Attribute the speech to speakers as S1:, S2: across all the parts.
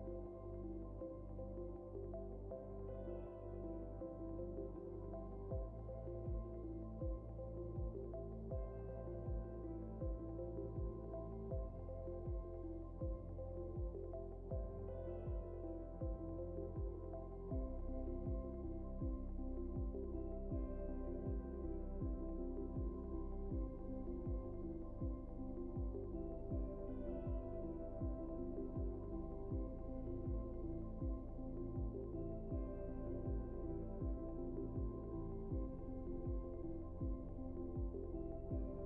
S1: Thank you.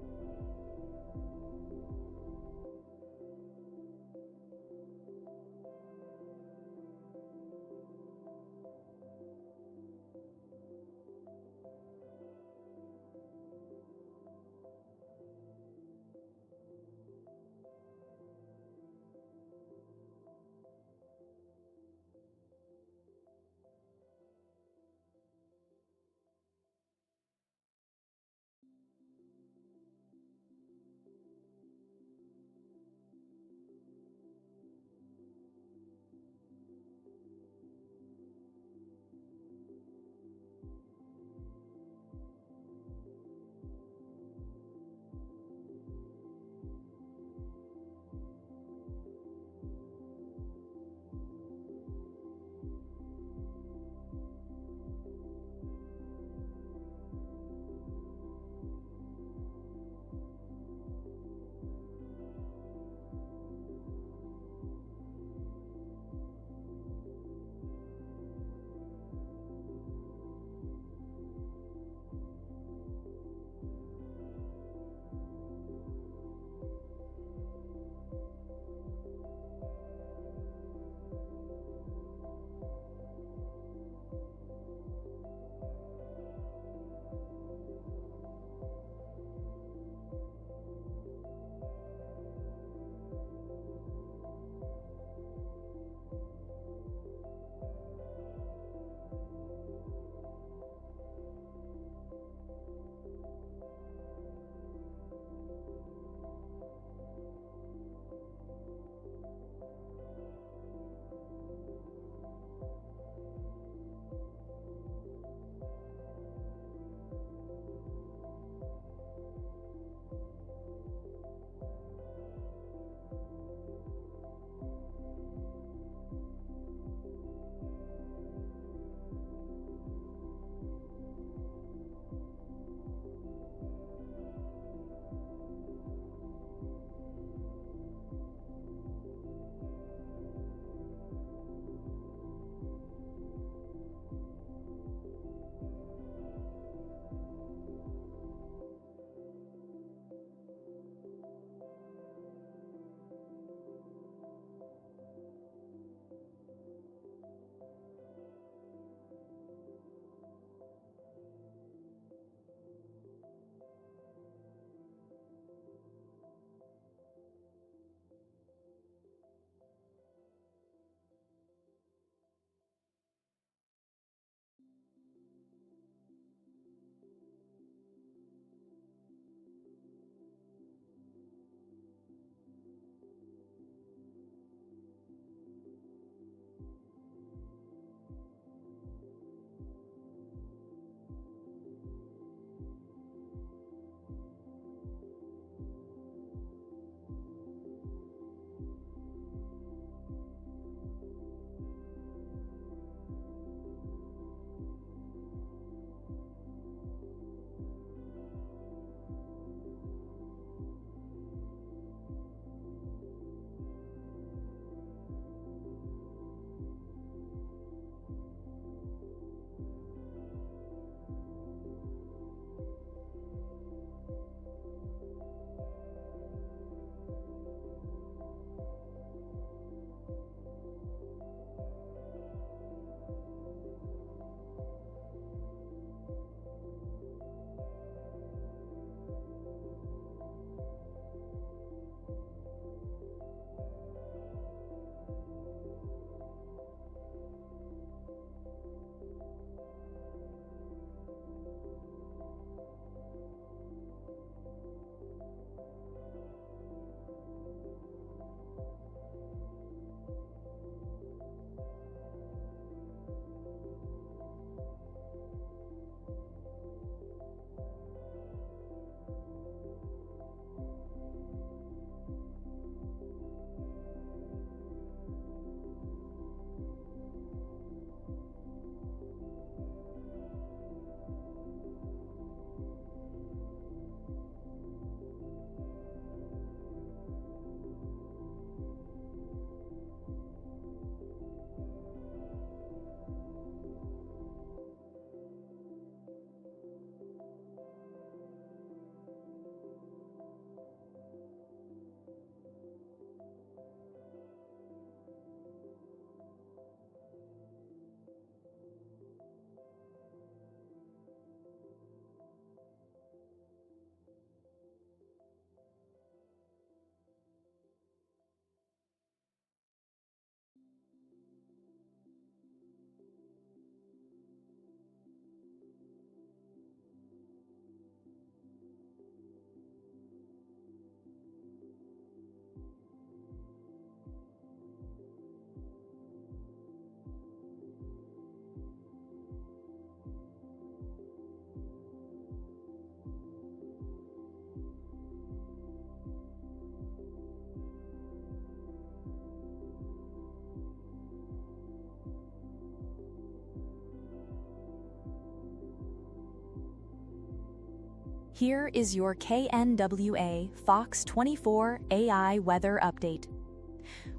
S1: Here is your KNWA Fox 24 AI weather update.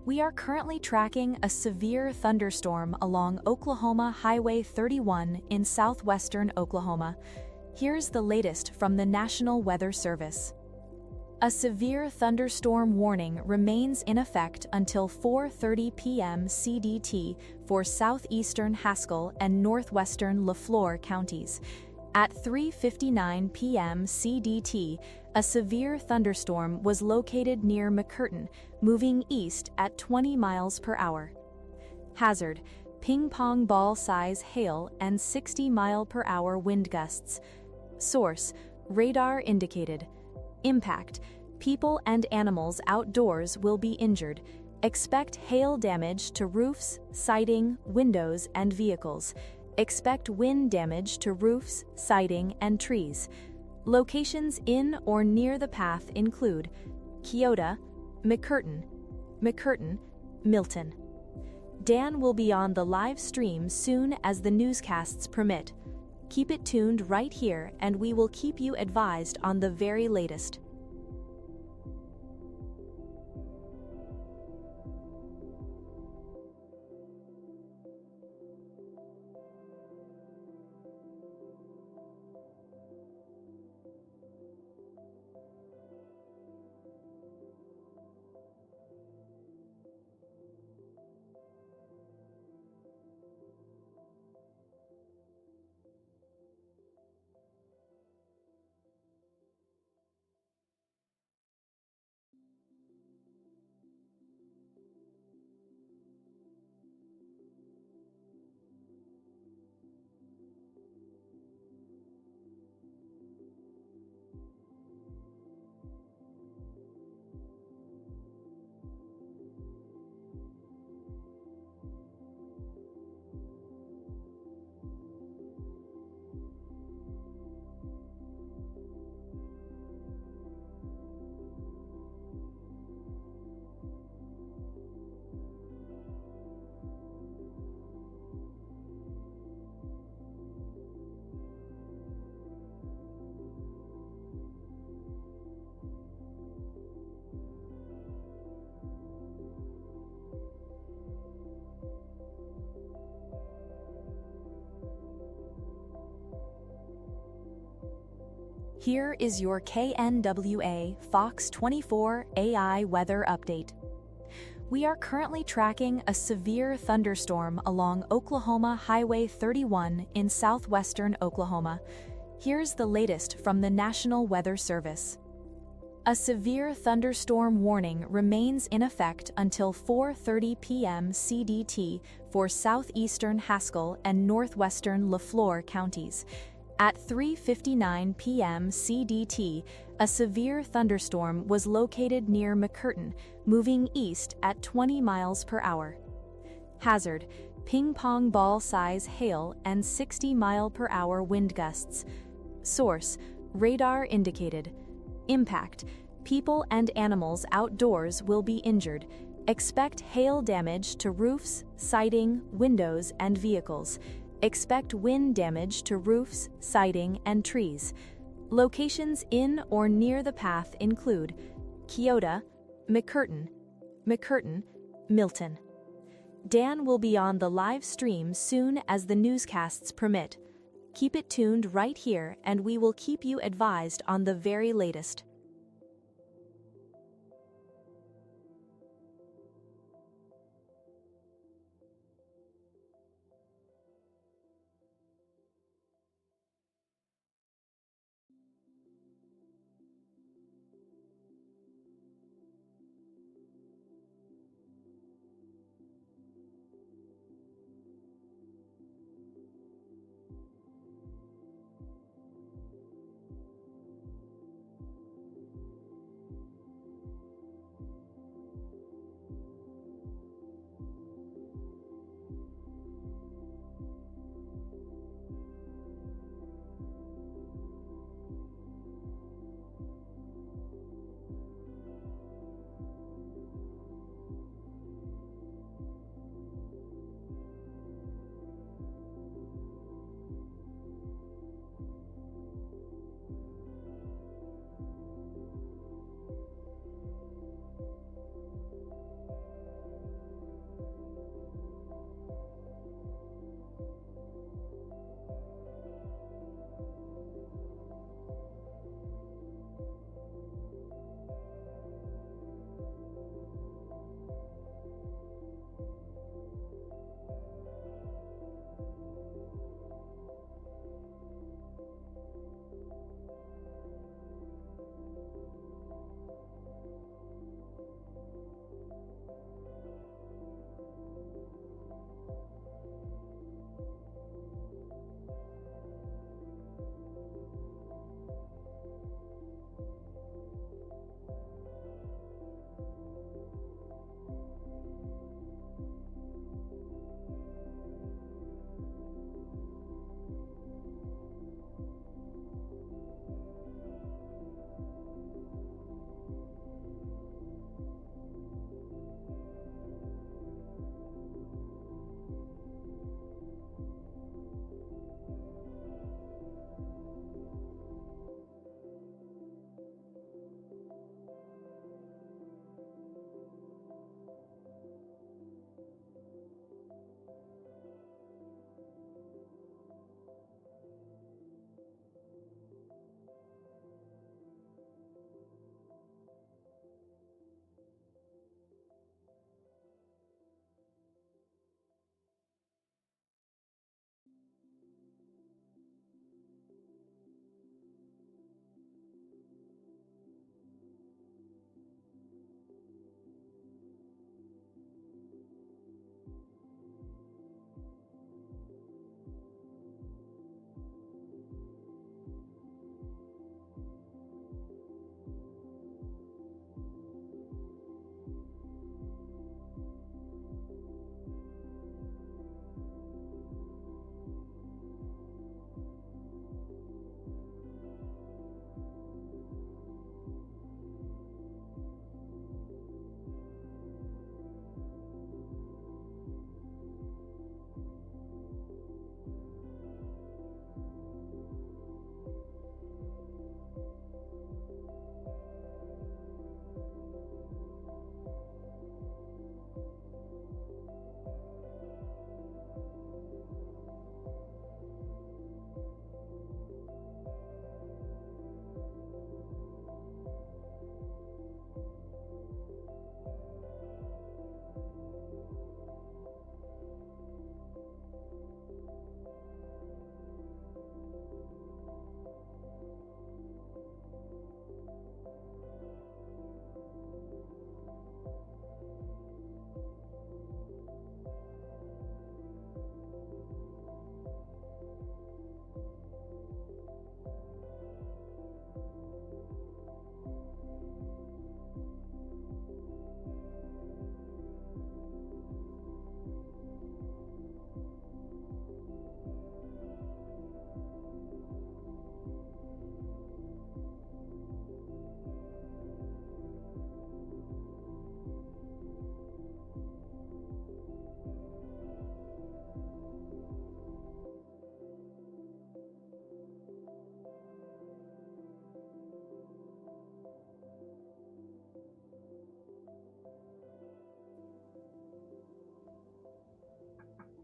S1: We are currently tracking a severe thunderstorm along Oklahoma Highway 31 in southwestern Oklahoma. Here's the latest from the National Weather Service. A severe thunderstorm warning remains in effect until 4:30 p.m. CDT for southeastern Haskell and northwestern LeFlore counties. At 3:59 p.m. CDT, a severe thunderstorm was located near McCurtain, moving east at 20 miles per hour. Hazard: ping-pong ball-size hail and 60-mile-per-hour wind gusts. Source: radar indicated. Impact: people and animals outdoors will be injured. Expect hail damage to roofs, siding, windows, and vehicles. Expect wind damage to roofs, siding, and trees. Locations in or near the path include Keota, McCurtain, Milton. Dan will be on the live stream soon as the newscasts permit. Keep it tuned right here and we will keep you advised on the very latest. Here is your KNWA Fox 24 AI weather update. We are currently tracking a severe thunderstorm along Oklahoma Highway 31 in southwestern Oklahoma. Here's the latest from the National Weather Service. A severe thunderstorm warning remains in effect until 4:30 p.m. CDT for southeastern Haskell and northwestern LeFlore counties. At 3:59 p.m. CDT, a severe thunderstorm was located near McCurtain, moving east at 20 miles per hour. Hazard: ping-pong ball-size hail and 60-mile-per-hour wind gusts. Source: radar indicated. Impact: people and animals outdoors will be injured. Expect hail damage to roofs, siding, windows, and vehicles. Expect wind damage to roofs, siding, and trees. Locations in or near the path include Keota, McCurtain, Milton. Dan will be on the live stream soon as the newscasts permit. Keep it tuned right here and we will keep you advised on the very latest.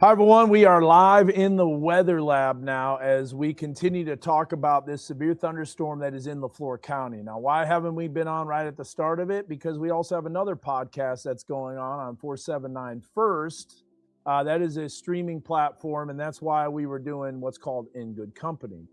S2: Hi, everyone. We are live in the weather lab now as we continue to talk about this severe thunderstorm that is in LeFlore County. Now, why haven't we been on right at the start of it? Because we also have another podcast that's going on 479 First. That is a streaming platform, and that's why we were doing what's called In Good Company.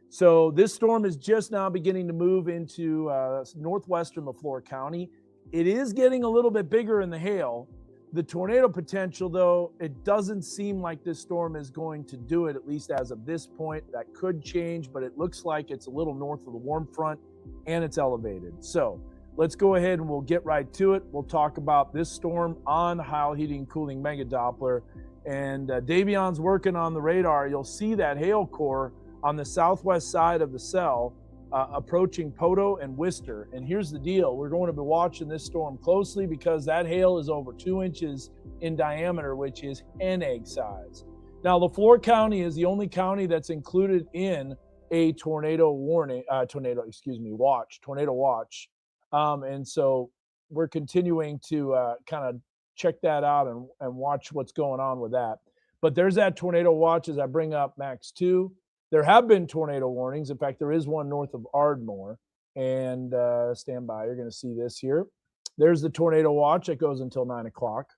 S2: So this storm is just now beginning to move into northwestern LeFlore County. It is getting a little bit bigger in the hail. The tornado potential, though, it doesn't seem like this storm is going to do it, at least as of this point. That could change, but it looks like it's a little north of the warm front and it's elevated. So let's go ahead and we'll get right to it. We'll talk about this storm on Heil Heating and Cooling Mega Doppler. And Davion's working on the radar. You'll see that hail core on the southwest side of the cell approaching Poto and Worcester. And here's the deal. We're going to be watching this storm closely because that hail is over 2 inches in diameter, which is hen egg size. Now, LeFlore County is the only county that's included in a tornado watch. And so we're continuing to kind of check that out and watch what's going on with that. But there's that tornado watch as I bring up Max 2. There have been tornado warnings. In fact, there is one north of Ardmore. And stand by, you're going to see this here. There's the tornado watch. It goes until 9 o'clock.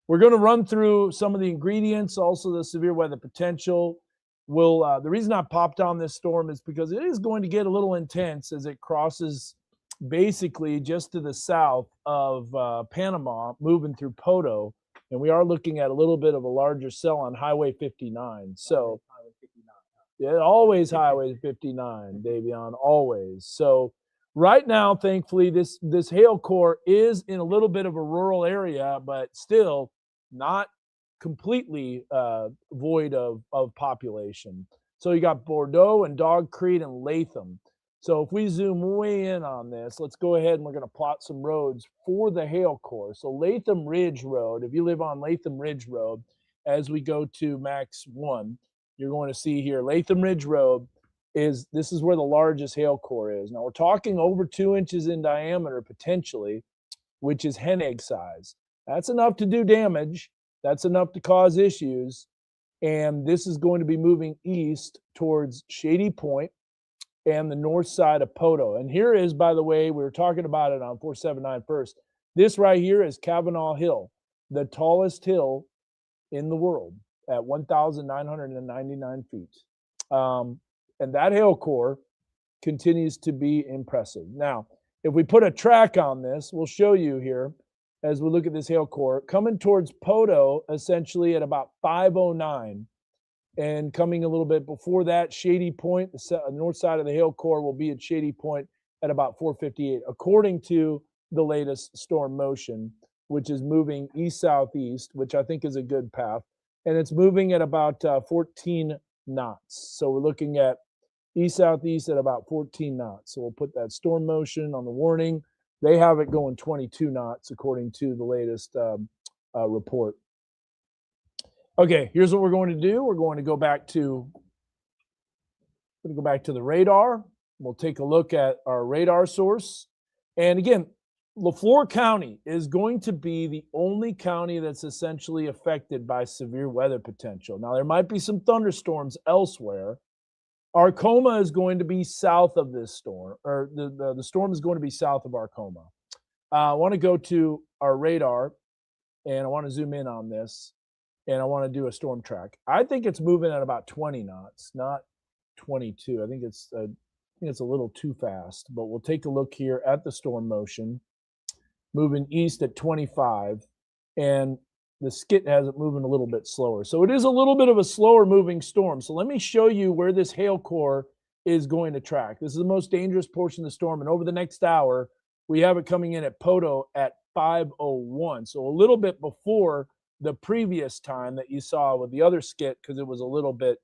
S2: We're going to run through some of the ingredients, also the severe weather potential. The reason I popped on this storm is because it is going to get a little intense as it crosses basically just to the south of Panama, moving through Poto. And we are looking at a little bit of a larger cell on Highway 59. So yeah, always Highway 59, Davion, always. So right now, thankfully, this hail core is in a little bit of a rural area, but still not completely void of population. So you got Bordeaux and Dog Creek and Latham. So if we zoom way in on this, let's go ahead and we're going to plot some roads for the hail core. So Latham Ridge Road, if you live on Latham Ridge Road, as we go to Max 1, you're going to see here, Latham Ridge Road this is where the largest hail core is. Now we're talking over 2 inches in diameter potentially, which is hen egg size. That's enough to do damage. That's enough to cause issues. And this is going to be moving east towards Shady Point and the north side of Poto. And here is, by the way, we were talking about it on 479 First. This right here is Kavanaugh Hill, the tallest hill in the world at 1,999 feet. And that hail core continues to be impressive. Now, if we put a track on this, we'll show you here as we look at this hail core coming towards Poto essentially at about 509 and coming a little bit before that, Shady Point, the north side of the hail core will be at Shady Point at about 458, according to the latest storm motion, which is moving east-southeast, which I think is a good path. And it's moving at about 14 knots. So we're looking at east-southeast at about 14 knots. So we'll put that storm motion on the warning. They have it going 22 knots, according to the latest report. Okay, here's what we're going to do. We're going to go back to the radar. We'll take a look at our radar source. And again, LeFlore County is going to be the only county that's essentially affected by severe weather potential. Now, there might be some thunderstorms elsewhere. Arcoma is going to be south of this storm, or the storm is going to be south of Arcoma. I want to go to our radar, and I want to zoom in on this, and I want to do a storm track. I think it's moving at about 20 knots, not 22. I think it's a little too fast, but we'll take a look here at the storm motion. Moving east at 25, and the skit has it moving a little bit slower. So it is a little bit of a slower moving storm. So let me show you where this hail core is going to track. This is the most dangerous portion of the storm, and over the next hour, we have it coming in at Poto at 5:01. So a little bit before the previous time that you saw with the other skit, because it was a little bit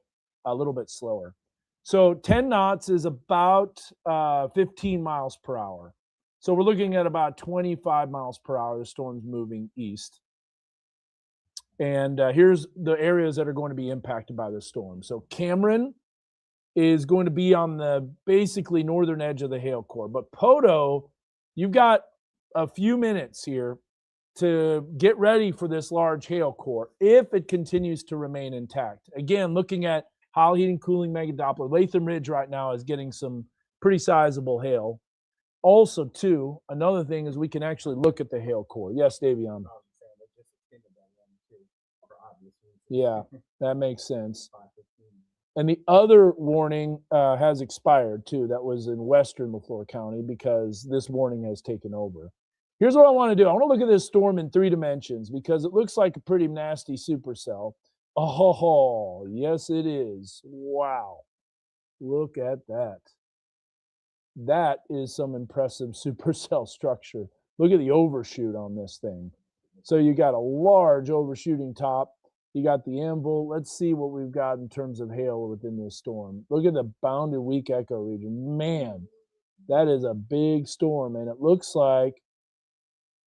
S2: slower. So 10 knots is about 15 miles per hour. So we're looking at about 25 miles per hour. The storm's moving east. And here's the areas that are going to be impacted by this storm. So Cameron is going to be on the basically northern edge of the hail core. But Poto, you've got a few minutes here to get ready for this large hail core if it continues to remain intact. Again, looking at Hollow Heating Cooling Mega Doppler, Latham Ridge right now is getting some pretty sizable hail. Also, too, another thing is we can actually look at the hail core. Yes, Davion. Yeah, that makes sense. And the other warning has expired, too. That was in western LeFlore County because this warning has taken over. Here's what I want to do. I want to look at this storm in 3 dimensions because it looks like a pretty nasty supercell. Oh, yes, it is. Wow. Look at that. That is some impressive supercell structure. Look at the overshoot on this thing. So you got a large overshooting top. You got the anvil. Let's see what we've got in terms of hail within this storm. Look at the bounded weak echo region. Man, that is a big storm, and it looks like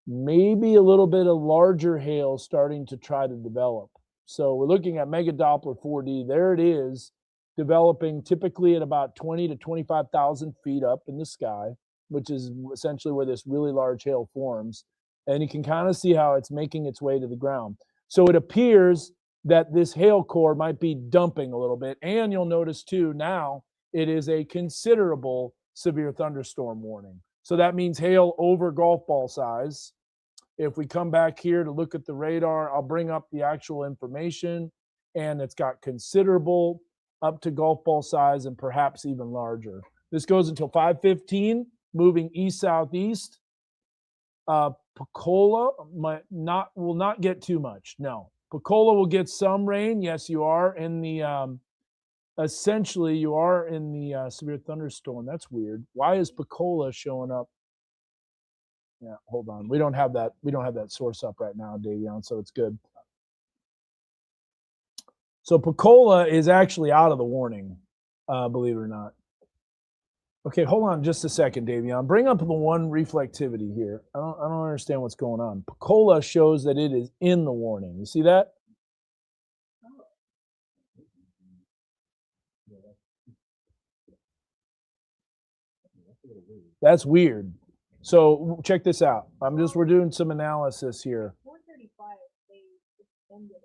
S2: maybe a little bit of larger hail starting to try to develop. So we're looking at Mega Doppler 4D. There it is, developing typically at about 20 to 25,000 feet up in the sky, which is essentially where this really large hail forms. And you can kind of see how it's making its way to the ground. So it appears that this hail core might be dumping a little bit. And you'll notice too, now it is a considerable severe thunderstorm warning. So that means hail over golf ball size. If we come back here to look at the radar, I'll bring up the actual information, and it's got considerable up to golf ball size and perhaps even larger. This goes until 5:15, moving east-southeast. Pecola will not get too much. No. Pecola will get some rain. Yes, you are in the essentially you are in the severe thunderstorm. That's weird. Why is Pecola showing up? Yeah, hold on. We don't have that source up right now, Davion, so it's good. So Pecola is actually out of the warning, believe it or not. Okay, hold on just a second, Davion. Bring up the one reflectivity here. I don't understand what's going on. Pecola shows that it is in the warning. You see that? That's weird. So check this out. We're doing some analysis here.
S3: 435, they extended it.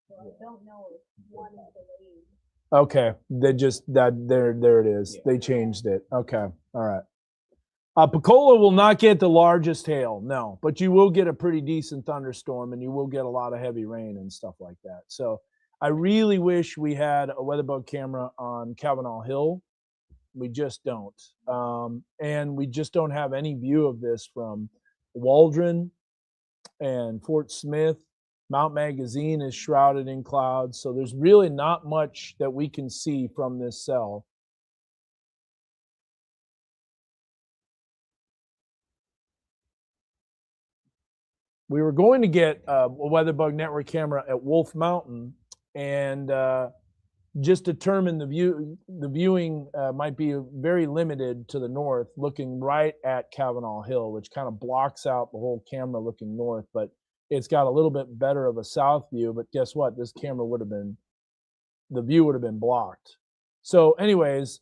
S3: So I don't know if one is delayed.
S2: Okay, there it is. They changed it. Okay, all right. Pecola will not get the largest hail, no, but you will get a pretty decent thunderstorm, and you will get a lot of heavy rain and stuff like that. So I really wish we had a weatherbug camera on Kavanaugh Hill. We just don't. And we just don't have any view of this from Waldron and Fort Smith. Mount Magazine is shrouded in clouds. So there's really not much that we can see from this cell. We were going to get a weatherbug network camera at Wolf Mountain and just determine the viewing might be very limited to the north, looking right at Kavanaugh Hill, which kind of blocks out the whole camera looking north, but it's got a little bit better of a south view. But guess what? This camera the view would have been blocked. So anyways,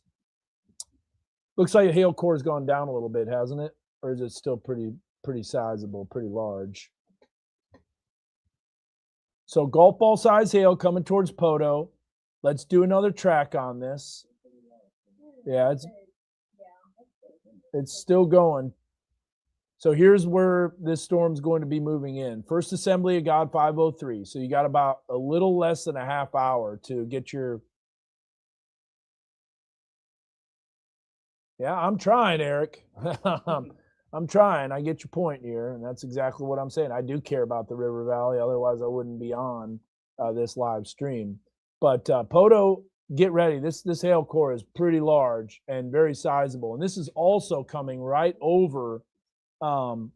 S2: looks like the hail core has gone down a little bit, hasn't it? Or is it still pretty sizable, pretty large? So golf ball size hail coming towards Poto. Let's do another track on this. Yeah, it's still going. So here's where this storm's going to be moving in. First assembly of God 503. So you got about a little less than a half hour to get your. Yeah, I'm trying, Eric. I'm trying. I get your point here, and that's exactly what I'm saying. I do care about the River Valley. Otherwise, I wouldn't be on this live stream. But Poto, get ready. This hail core is pretty large and very sizable. And this is also coming right over Kavanaugh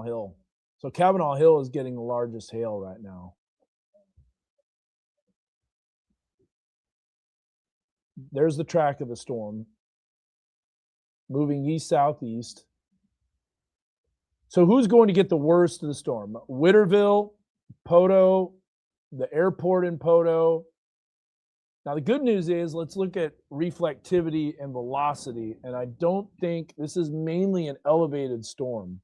S2: Hill. So Kavanaugh Hill is getting the largest hail right now. There's the track of the storm. Moving east-southeast. So who's going to get the worst of the storm? Whitterville, Poto, the airport in Poto. Now, the good news is, let's look at reflectivity and velocity. And I don't think this is mainly an elevated storm.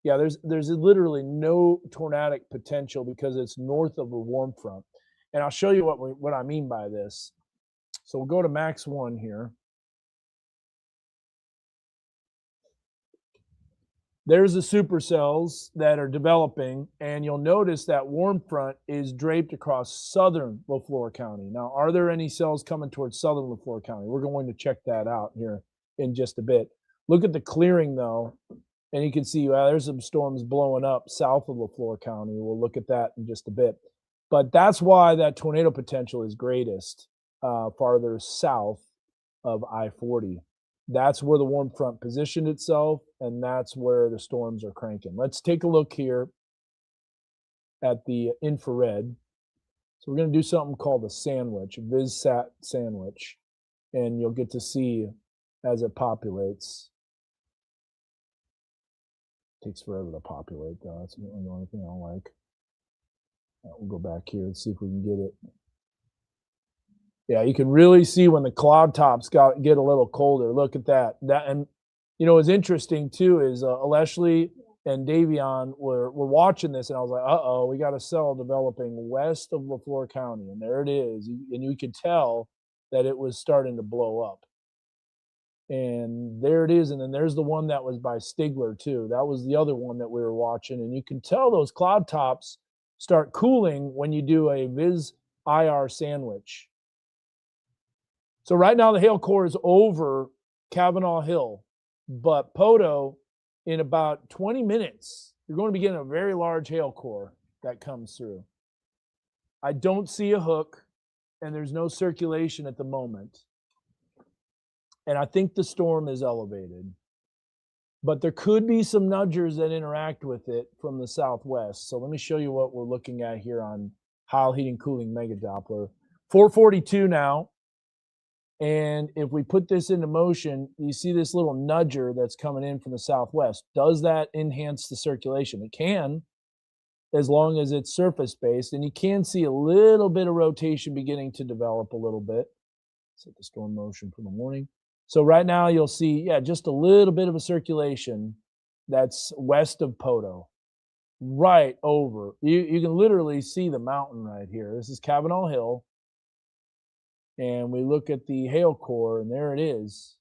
S2: Yeah, there's literally no tornadic potential because it's north of a warm front. And I'll show you what I mean by this. So we'll go to max 1 here. There's the supercells that are developing, and you'll notice that warm front is draped across southern LeFlore County. Now, are there any cells coming towards southern LeFlore County? We're going to check that out here in just a bit. Look at the clearing, though, and you can see there's some storms blowing up south of LeFlore County. We'll look at that in just a bit. But that's why that tornado potential is greatest farther south of I-40. That's where the warm front positioned itself, and that's where the storms are cranking. Let's take a look here at the infrared. So we're going to do something called a sandwich, a VisSat sandwich, and you'll get to see as it populates. It takes forever to populate, though. That's the only thing I don't like. We'll go back here and see if we can get it. Yeah, you can really see when the cloud tops get a little colder. Look at that. And you know, what's interesting too is Leslie and Davion were watching this, and I was like, uh-oh, we got a cell developing west of LeFlore County, and there it is. And you could tell that it was starting to blow up. And there it is. And then there's the one that was by Stigler too. That was the other one that we were watching. And you can tell those cloud tops start cooling when you do a Vis IR sandwich. So right now the hail core is over Kavanaugh Hill, but Poto, in about 20 minutes, you're going to be getting a very large hail core that comes through. I don't see a hook, and there's no circulation at the moment. And I think the storm is elevated. But there could be some nudgers that interact with it from the southwest. So let me show you what we're looking at here on Heil Heating Cooling Mega Doppler. 442 now. And if we put this into motion, you see this little nudger that's coming in from the southwest. Does that enhance the circulation? It can, as long as it's surface-based. And you can see a little bit of rotation beginning to develop a little bit. Set the storm motion for the morning. So right now you'll see, just a little bit of a circulation that's west of Poto. Right over. You can literally see the mountain right here. This is Kavanaugh Hill. And we look at the hail core, and there it is.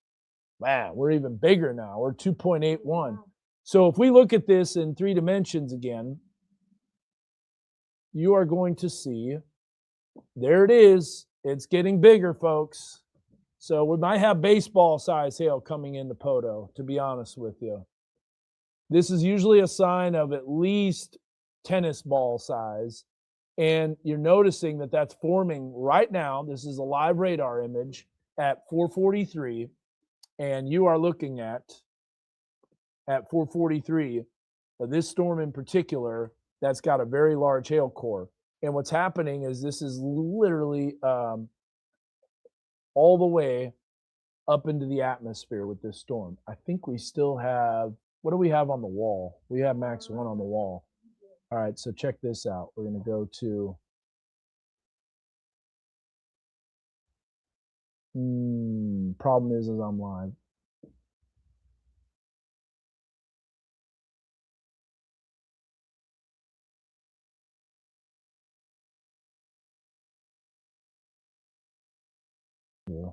S2: Man, we're even bigger now. We're 2.81. So if we look at this in 3 dimensions again, you are going to see, there it is. It's getting bigger, folks. So we might have baseball-size hail coming into Poto, to be honest with you. This is usually a sign of at least tennis ball size. And you're noticing that that's forming right now. This is a live radar image at 443. And you are looking at 443, this storm in particular, that's got a very large hail core. And what's happening is this is literally all the way up into the atmosphere with this storm. I think we still have, what do we have on the wall? We have max 1 on the wall. All right, so check this out. We're going to go to problem is I'm live. Yeah.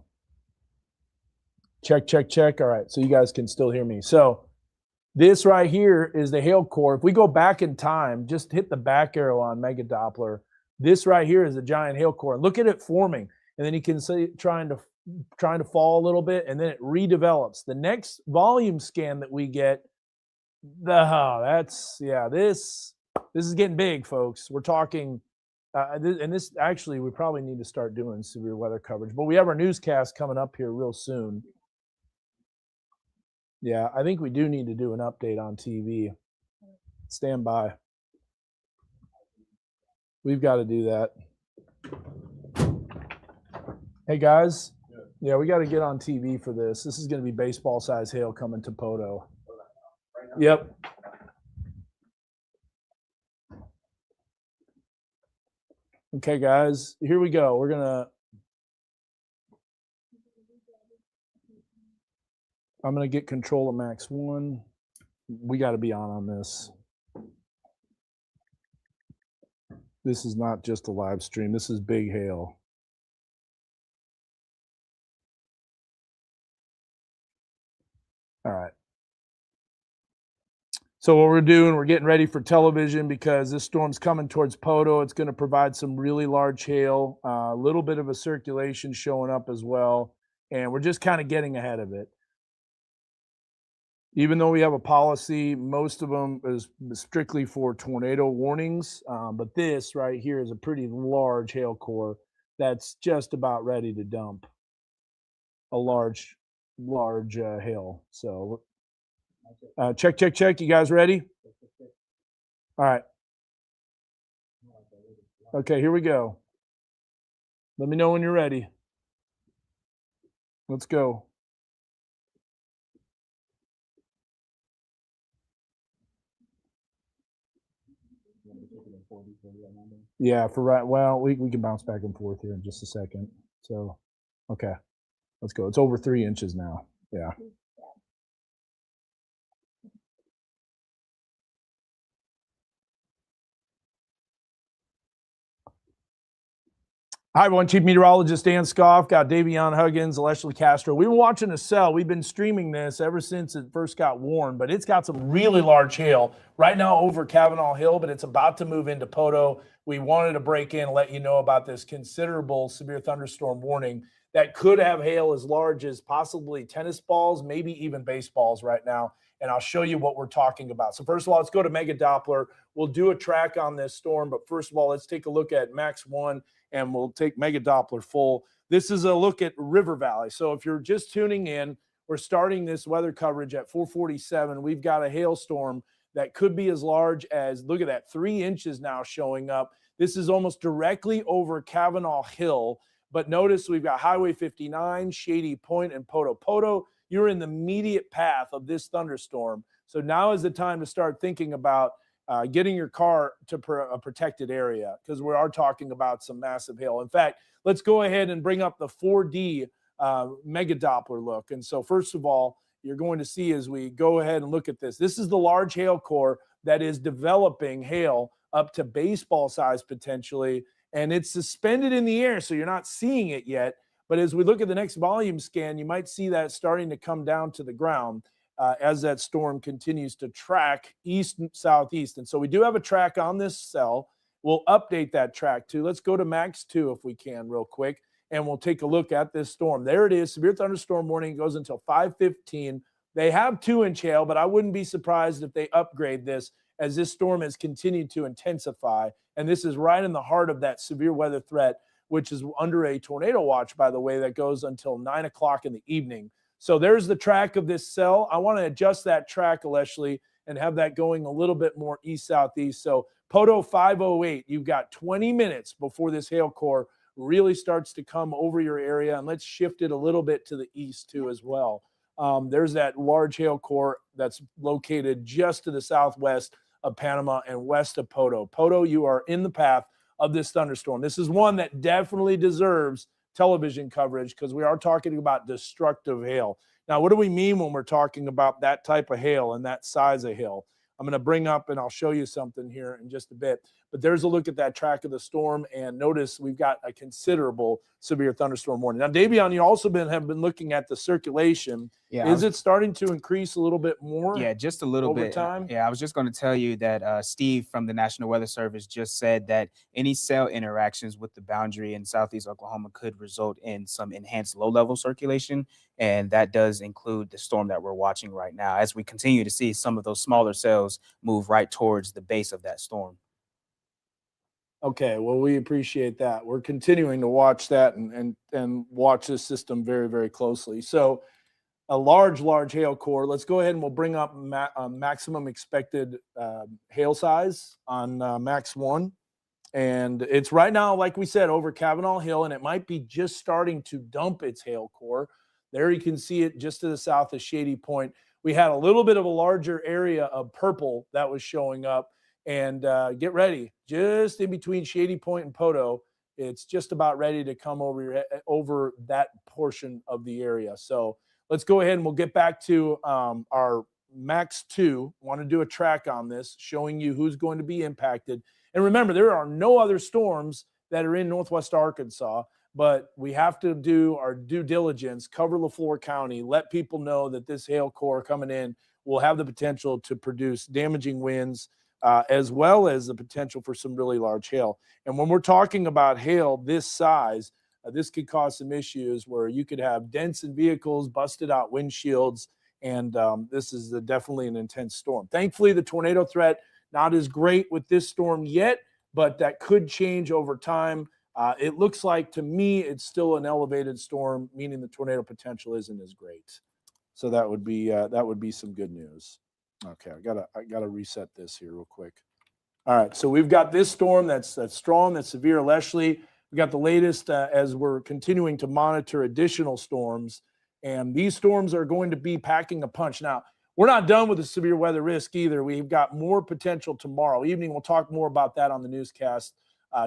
S2: Check. All right, so you guys can still hear me. So this right here is the hail core. If we go back in time, just hit the back arrow on Mega Doppler. This right here is a giant hail core. Look at it forming, and then you can see trying to fall a little bit, and then it redevelops. The next volume scan that we get, this is getting big, folks. We're talking, and this actually we probably need to start doing severe weather coverage. But we have our newscast coming up here real soon. Yeah, I think we do need to do an update on TV. Stand by. We've got to do that. Hey, guys. Yeah, we got to get on TV for this. This is going to be baseball-size hail coming to Poto. Yep. Okay, guys. Here we go. We're going to... I'm going to get control of max 1. We got to be on this. This is not just a live stream. This is big hail. All right. So what we're doing, we're getting ready for television because this storm's coming towards Poto. It's going to provide some really large hail, a little bit of a circulation showing up as well. And we're just kind of getting ahead of it. Even though we have a policy, most of them is strictly for tornado warnings. But this right here is a pretty large hail core that's just about ready to dump a large hail. So check. You guys ready? All right. Okay, here we go. Let me know when you're ready. Let's go. Yeah, for right. Well, we can bounce back and forth here in just a second. So, okay, let's go. It's over 3 inches now. Yeah. Hi, everyone. Chief Meteorologist Dan Scoff, got Davion Huggins, Leslie Castro. We've been watching a cell. We've been streaming this ever since it first got warned, but it's got some really large hail right now over Kavanaugh Hill, but it's about to move into Poto. We wanted to break in and let you know about this considerable severe thunderstorm warning that could have hail as large as possibly tennis balls, maybe even baseballs right now. And I'll show you what we're talking about. So first of all, let's go to Mega Doppler. We'll do a track on this storm, but first of all, let's take a look at Max 1. And we'll take Mega Doppler full. This is a look at River Valley. So if you're just tuning in, we're starting this weather coverage at 4:47. We've got a hailstorm that could be as large as, look at that, 3 inches now showing up. This is almost directly over Kavanaugh Hill. But notice we've got Highway 59, Shady Point, and Poto. Poto, you're in the immediate path of this thunderstorm. So now is the time to start thinking about getting your car to a protected area, because we are talking about some massive hail. In fact, let's go ahead and bring up the 4D Mega Doppler look. And so first of all, you're going to see as we go ahead and look at this, this is the large hail core that is developing hail up to baseball size potentially, and it's suspended in the air, so you're not seeing it yet. But as we look at the next volume scan, you might see that starting to come down to the ground. As that storm continues to track east and southeast. And so we do have a track on this cell. We'll update that track too. Let's go to Max 2 if we can real quick, and we'll take a look at this storm. There it is. Severe thunderstorm warning goes until 5:15. They have 2-inch hail, but I wouldn't be surprised if they upgrade this as this storm has continued to intensify. And this is right in the heart of that severe weather threat, which is under a tornado watch, by the way, that goes until 9 o'clock in the evening. So there's the track of this cell. I want to adjust that track, Leslie, and have that going a little bit more east-southeast. So Poto 508, you've got 20 minutes before this hail core really starts to come over your area. And let's shift it a little bit to the east too as well. There's that large hail core that's located just to the southwest of Panama and west of Poto. Poto, you are in the path of this thunderstorm. This is one that definitely deserves television coverage because we are talking about destructive hail. Now, what do we mean when we're talking about that type of hail and that size of hail? I'm going to bring up and I'll show you something here in just a bit. But there's a look at that track of the storm, and notice we've got a considerable severe thunderstorm warning. Now, Davion, you also have been looking at the circulation. Yeah, is it starting to increase a little bit more?
S4: Yeah, just a little bit.
S2: Time?
S4: Yeah, I was just going to tell you that Steve from the National Weather Service just said that any cell interactions with the boundary in southeast Oklahoma could result in some enhanced low-level circulation, and that does include the storm that we're watching right now as we continue to see some of those smaller cells move right towards the base of that storm.
S2: Okay, well, we appreciate that. We're continuing to watch that and watch this system very, very closely. So a large hail core. Let's go ahead and we'll bring up maximum expected hail size on Max 1. And it's right now, like we said, over Kavanaugh Hill, and it might be just starting to dump its hail core. There you can see it just to the south of Shady Point. We had a little bit of a larger area of purple that was showing up. And get ready, just in between Shady Point and Poto, it's just about ready to come over that portion of the area. So let's go ahead and we'll get back to our Max 2. Want to do a track on this, showing you who's going to be impacted. And remember, there are no other storms that are in Northwest Arkansas, but we have to do our due diligence, cover LeFlore County, let people know that this hail core coming in will have the potential to produce damaging winds, as well as the potential for some really large hail. And when we're talking about hail this size, this could cause some issues where you could have dents in vehicles, busted out windshields, and this is definitely an intense storm. Thankfully, the tornado threat not as great with this storm yet, but that could change over time. It looks like, to me, it's still an elevated storm, meaning the tornado potential isn't as great. So that would be some good news. Okay, I gotta reset this here real quick. All right, so we've got this storm that's strong, that's severe, Leslie. We got the latest as we're continuing to monitor additional storms, and these storms are going to be packing a punch. Now, we're not done with the severe weather risk either. We've got more potential tomorrow evening. We'll talk more about that on the newscast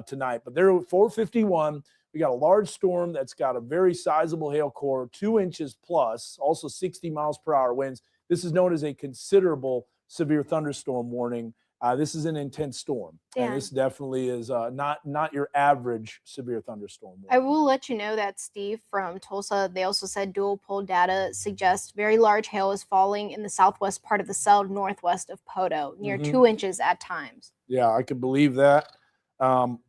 S2: tonight. But there, 451, we got a large storm that's got a very sizable hail core, 2 inches plus, also 60 miles per hour winds. This is known as a considerable severe thunderstorm warning. This is an intense storm, and this definitely is not your average severe thunderstorm warning.
S5: I will let you know that Steve from Tulsa, they also said dual pole data suggests very large hail is falling in the southwest part of the cell northwest of Poto, near 2 inches at times.
S2: Yeah, I could believe that.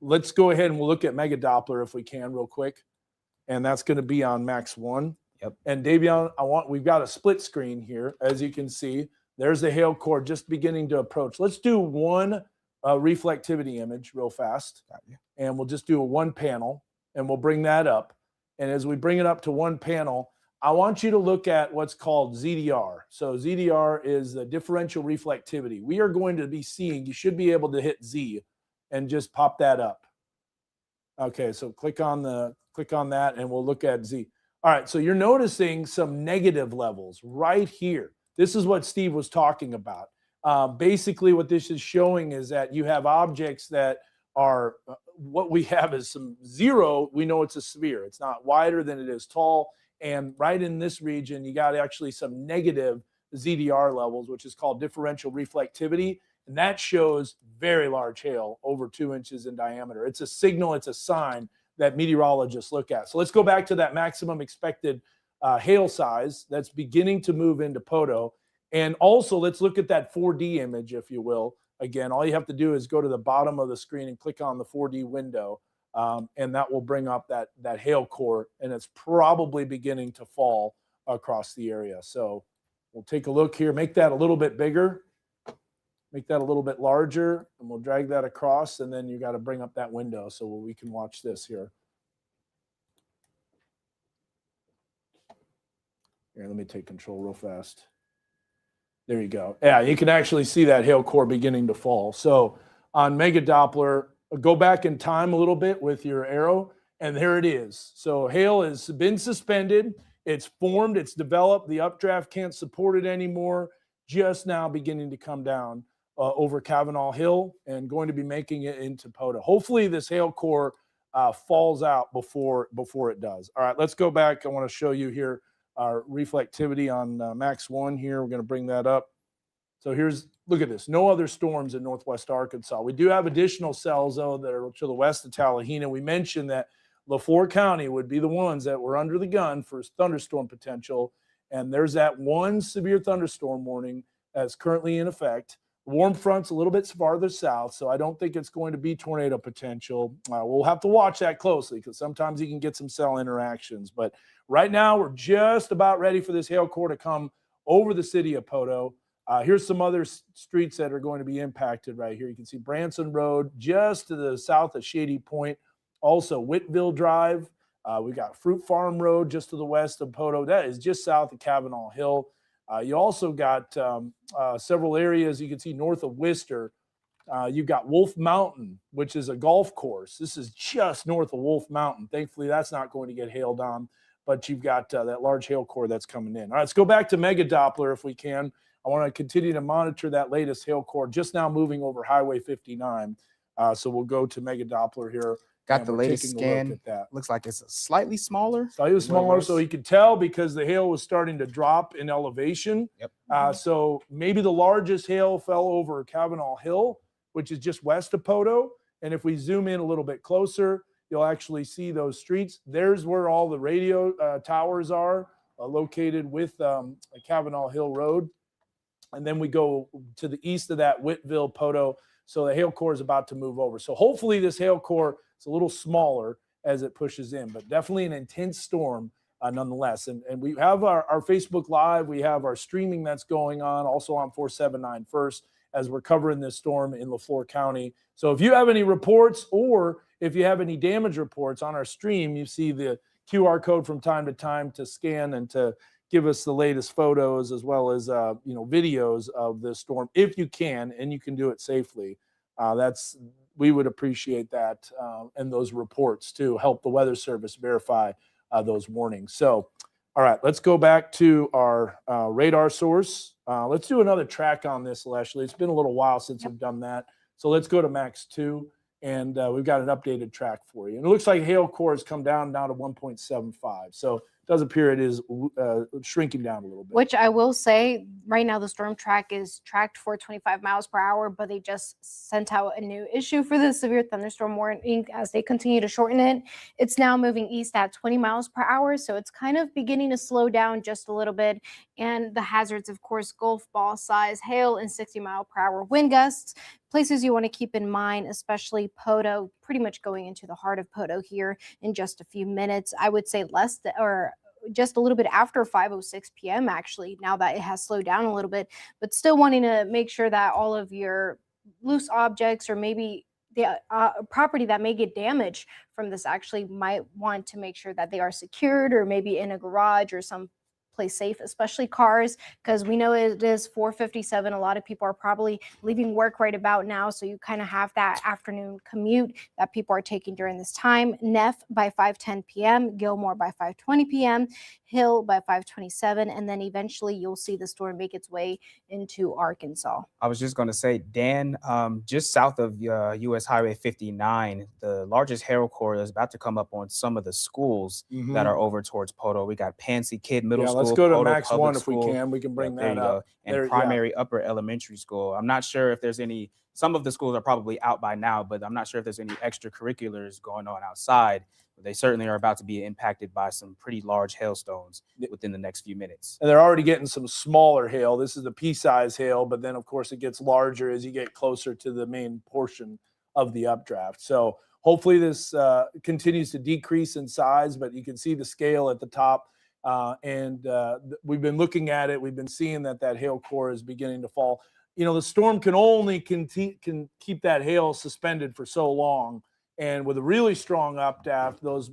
S2: Let's go ahead and we'll look at Mega Doppler if we can real quick, and that's going to be on Max 1.
S4: Yep.
S2: And Davion, we've got a split screen here, as you can see. There's the hail core just beginning to approach. Let's do one reflectivity image real fast. And we'll just do a one panel, and we'll bring that up. And as we bring it up to one panel, I want you to look at what's called ZDR. So ZDR is the differential reflectivity. We are going to be seeing, you should be able to hit Z and just pop that up. Okay, so click on that, and we'll look at Z. All right, so you're noticing some negative levels right here. This is what Steve was talking about. Basically, what this is showing is that you have objects that are, what we have is some zero. We know it's a sphere. It's not wider than it is tall. And right in this region, you got actually some negative ZDR levels, which is called differential reflectivity. And that shows very large hail, over 2 inches in diameter. It's a signal, it's a sign that meteorologists look at. So let's go back to that maximum expected hail size that's beginning to move into Poto. And also let's look at that 4D image, if you will. Again, all you have to do is go to the bottom of the screen and click on the 4D window, and that will bring up that hail core, and it's probably beginning to fall across the area. So we'll take a look here, make that a little bit bigger, make that a little bit larger, and we'll drag that across, and then you got to bring up that window so we can watch this here. Here, let me take control real fast. There you go. Yeah, you can actually see that hail core beginning to fall. So on Mega Doppler, go back in time a little bit with your arrow, and there it is. So hail has been suspended. It's formed. It's developed. The updraft can't support it anymore. Just now beginning to come down over Kavanaugh Hill and going to be making it into Poto. Hopefully this hail core falls out before it does. All right, let's go back. I want to show you here our reflectivity on Max 1 here. We're going to bring that up. So look at this. No other storms in Northwest Arkansas. We do have additional cells, though, that are to the west of Tallahena. We mentioned that LeFlore County would be the ones that were under the gun for thunderstorm potential. And there's that one severe thunderstorm warning that's currently in effect. Warm front's a little bit farther south, so I don't think it's going to be tornado potential. We'll have to watch that closely because sometimes you can get some cell interactions. But right now, we're just about ready for this hail core to come over the city of Poto. Here's some other streets that are going to be impacted right here. You can see Branson Road just to the south of Shady Point. Also, Whitville Drive. We got Fruit Farm Road just to the west of Poto. That is just south of Kavanaugh Hill. You also got several areas you can see north of Worcester. You've got Wolf Mountain, which is a golf course. This is just north of Wolf Mountain. Thankfully, that's not going to get hailed on, but you've got that large hail core that's coming in. All right, let's go back to Mega Doppler if we can. I want to continue to monitor that latest hail core just now moving over Highway 59. So we'll go to Mega Doppler here.
S4: Got
S2: and
S4: the
S2: we're
S4: latest
S2: taking a look
S4: scan.
S2: at that.
S4: Looks like it's slightly smaller.
S2: Slightly
S4: than what it
S2: smaller, so
S4: was.
S2: he could tell because the hail was starting to drop in elevation.
S4: Yep.
S2: So maybe the largest hail fell over Kavanaugh Hill, which is just west of Poto. And if we zoom in a little bit closer, you'll actually see those streets. There's where all the radio towers are located with Kavanaugh Hill Road. And then we go to the east of that, Whitville, Poto. So the hail core is about to move over. So hopefully this hail core is a little smaller as it pushes in, but definitely an intense storm nonetheless. And we have our Facebook Live. We have our streaming that's going on also on 479 First as we're covering this storm in LeFlore County. So if you have any reports or if you have any damage reports on our stream, you see the QR code from time to time to scan and to give us the latest photos as well as videos of the storm if you can, and you can do it safely. We would appreciate that and those reports to help the Weather Service verify those warnings. So, all right, let's go back to our radar source. Let's do another track on this, Leslie. It's been a little while since we've done that. So let's go to Max 2, and we've got an updated track for you. And it looks like hail core has come down now to 1.75. So does appear it is shrinking down a little bit.
S5: Which I will say, right now the storm track is tracked for 25 miles per hour, but they just sent out a new issue for the severe thunderstorm warning as they continue to shorten it. It's now moving east at 20 miles per hour, so it's kind of beginning to slow down just a little bit. And the hazards, of course, golf ball size hail and 60-mile-per-hour wind gusts. Places you want to keep in mind, especially Poto, pretty much going into the heart of Poto here in just a few minutes. I would say just a little bit after 5:06 p.m. actually, now that it has slowed down a little bit, but still wanting to make sure that all of your loose objects or maybe the property that may get damaged from this actually might want to make sure that they are secured or maybe in a garage or some place safe, especially cars, because we know it is 4:57. A lot of people are probably leaving work right about now, so you kind of have that afternoon commute that people are taking during this time. Neff by 5:10 p.m., Gilmore by 5:20 p.m., Hill by 5:27, and then eventually you'll see the storm make its way into Arkansas.
S4: I was just going to say, Dan, just south of U.S. Highway 59, the largest hail core is about to come up on some of the schools that are over towards Poto. We got Pansy Kid Middle School.
S2: Let's go to
S4: Poto
S2: Max 1 if we
S4: School.
S2: can. We can bring that
S4: there you
S2: up.
S4: go. And Primary Upper Elementary School. I'm not sure if there's any, some of the schools are probably out by now, but I'm not sure if there's any extracurriculars going on outside. But they certainly are about to be impacted by some pretty large hailstones within the next few minutes.
S2: And they're already getting some smaller hail. This is the pea-size hail, but then, of course, it gets larger as you get closer to the main portion of the updraft. So hopefully this continues to decrease in size, but you can see the scale at the top. We've been looking at it. We've been seeing that hail core is beginning to fall. You know, the storm can only can keep that hail suspended for so long. And with a really strong updraft, those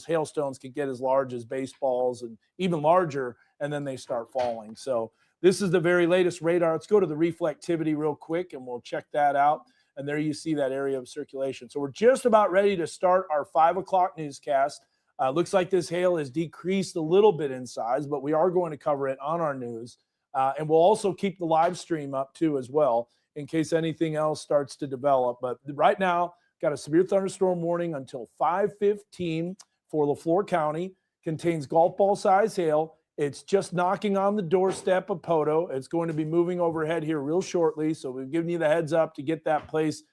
S2: hailstones can get as large as baseballs and even larger, and then they start falling. So this is the very latest radar. Let's go to the reflectivity real quick, and we'll check that out. And there you see that area of circulation. So we're just about ready to start our 5 o'clock newscast. Looks like this hail has decreased a little bit in size, but we are going to cover it on our news. And we'll also keep the live stream up too as well in case anything else starts to develop. But right now, got a severe thunderstorm warning until 5:15 for LeFlore County. Contains golf ball size hail. It's just knocking on the doorstep of Poto. It's going to be moving overhead here real shortly. So we've given you the heads up to get that place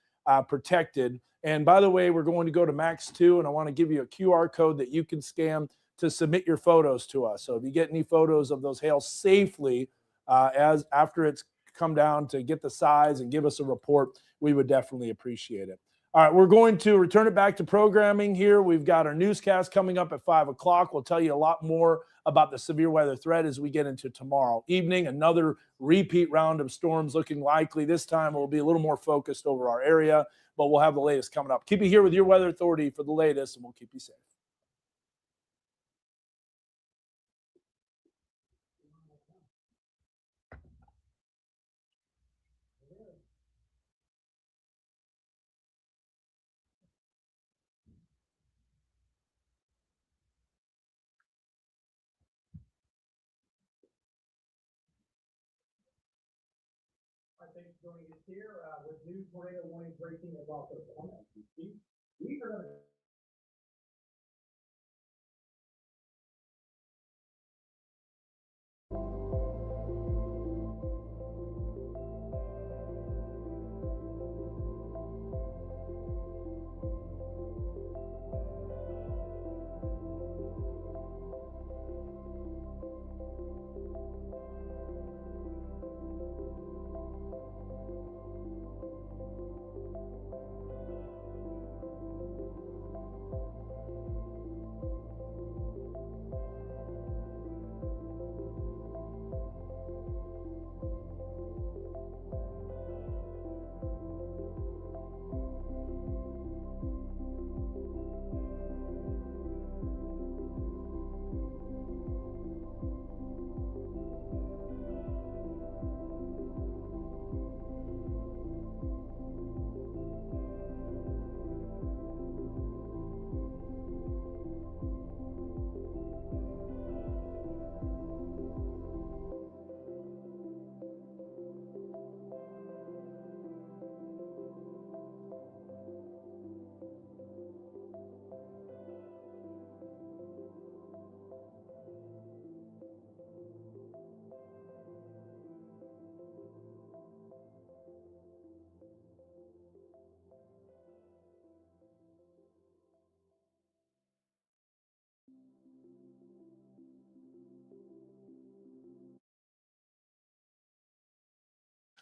S2: protected. And by the way, we're going to go to Max 2, and I want to give you a QR code that you can scan to submit your photos to us. So if you get any photos of those hail safely after it's come down to get the size and give us a report, we would definitely appreciate it. All right, we're going to return it back to programming here. We've got our newscast coming up at 5 o'clock. We'll tell you a lot more about the severe weather threat as we get into tomorrow evening. Another repeat round of storms looking likely. This time we'll be a little more focused over our area, but we'll have the latest coming up. Keep you here with your weather authority for the latest, and we'll keep you safe. thanks for joining us here with new tornado warning breaking across Oklahoma. We are going to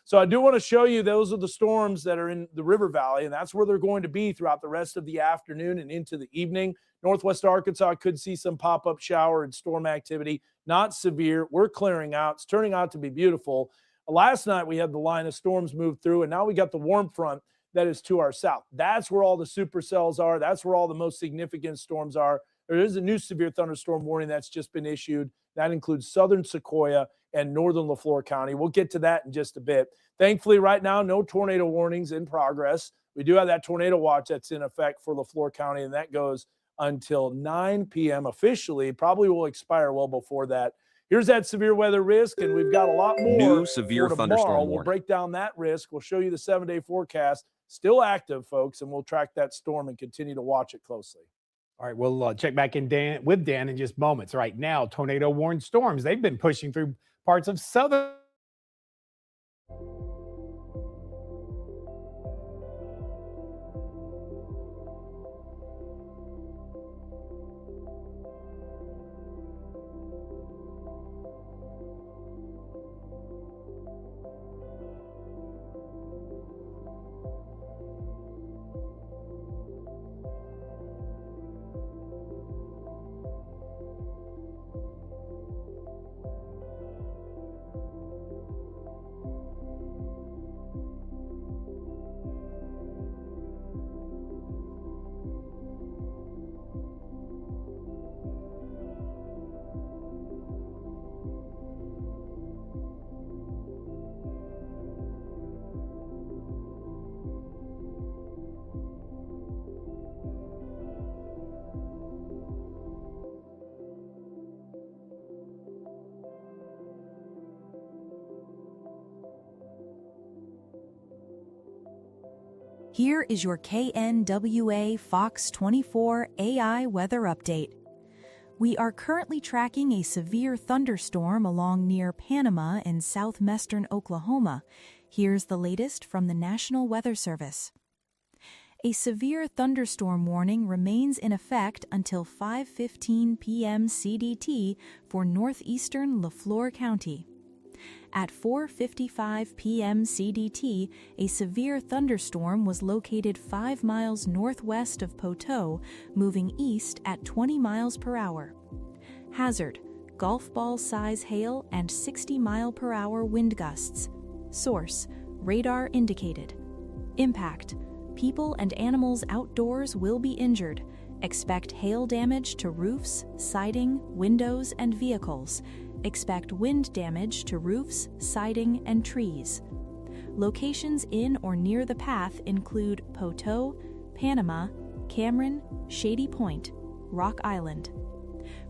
S2: So I do want to show you those are the storms that are in the river valley, and that's where they're going to be throughout the rest of the afternoon and into the evening. Northwest Arkansas could see some pop-up shower and storm activity, not severe. We're clearing out. It's turning out to be beautiful. Last night we had the line of storms move through, and now we got the warm front that is to our south. That's where all the supercells are. That's where all the most significant storms are. There is a new severe thunderstorm warning that's just been issued. That includes southern Sequoia and northern LeFlore County. We'll get to that in just a bit. Thankfully, right now, no tornado warnings in progress. We do have that tornado watch that's in effect for LeFlore County, and that goes until 9 p.m. officially. Probably will expire well before that. Here's that severe weather risk, and we've got a lot more.
S6: New severe
S2: for
S6: thunderstorm
S2: tomorrow.
S6: warning.
S2: We'll break down that risk. We'll show you the 7-day forecast. Still active, folks, and we'll track that storm and continue to watch it closely.
S7: All right, we'll check back in with Dan in just moments. Right now, tornado warned storms. They've been pushing through parts of southern.
S1: Here is your KNWA Fox 24 AI weather update. We are currently tracking a severe thunderstorm along near Panama in southwestern Oklahoma. Here's the latest from the National Weather Service. A severe thunderstorm warning remains in effect until 5:15 p.m. CDT for northeastern LeFlore County. At 4:55 p.m. CDT, a severe thunderstorm was located 5 miles northwest of Poteau, moving east at 20 miles per hour. Hazard: golf ball size hail and 60-mile-per-hour wind gusts. Source: radar indicated. Impact: people and animals outdoors will be injured. Expect hail damage to roofs, siding, windows, and vehicles. Expect wind damage to roofs, siding, and trees. Locations in or near the path include Poteau, Panama, Cameron, Shady Point, Rock Island.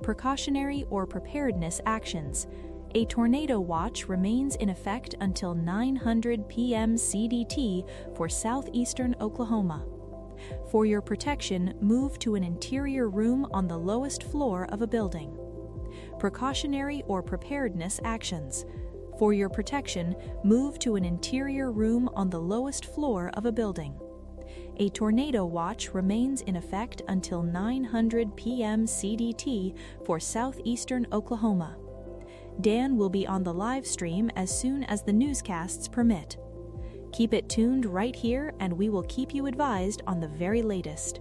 S1: Precautionary or preparedness actions. A tornado watch remains in effect until 9:00 p.m. CDT for southeastern Oklahoma. For your protection, move to an interior room on the lowest floor of a building. Precautionary or preparedness actions. For your protection, move to an interior room on the lowest floor of a building. A tornado watch remains in effect until 9:00 p.m. CDT for southeastern Oklahoma. Dan will be on the live stream as soon as the newscasts permit. Keep it tuned right here, and we will keep you advised on the very latest.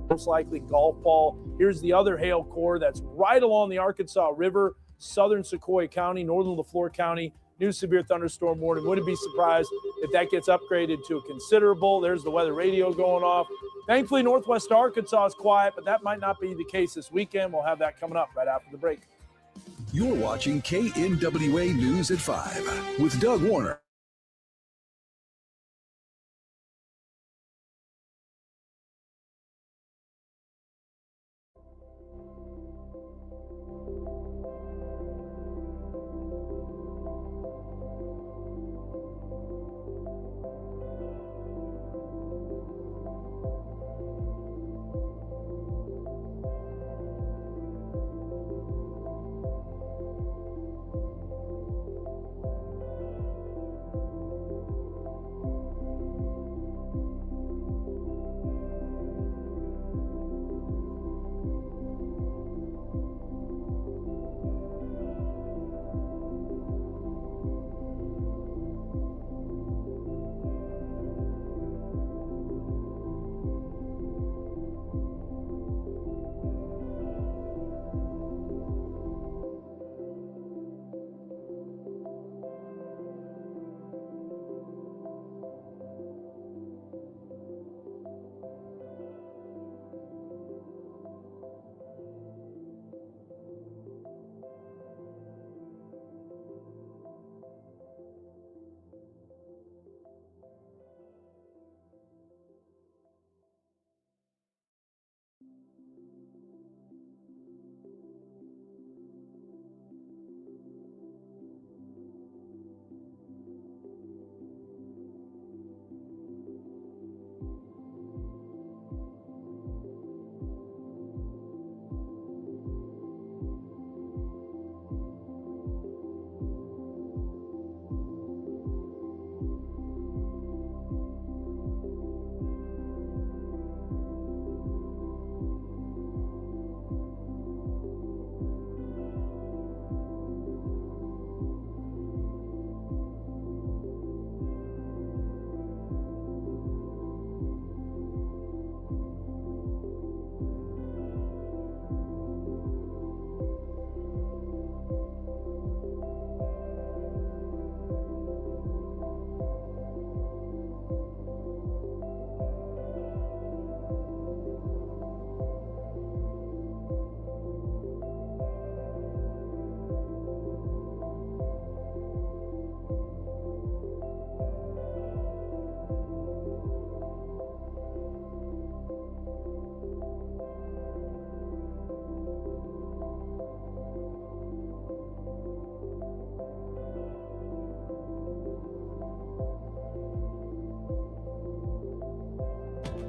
S2: most likely golf ball. Here's the other hail core that's right along the Arkansas River, southern Sequoyah County, northern LeFlore County. New severe thunderstorm warning. Wouldn't be surprised if that gets upgraded to a considerable. There's the weather radio going off. Thankfully, northwest Arkansas is quiet, but that might not be the case this weekend. We'll have that coming up right after the break.
S6: You're watching KNWA News at 5 with Doug Warner.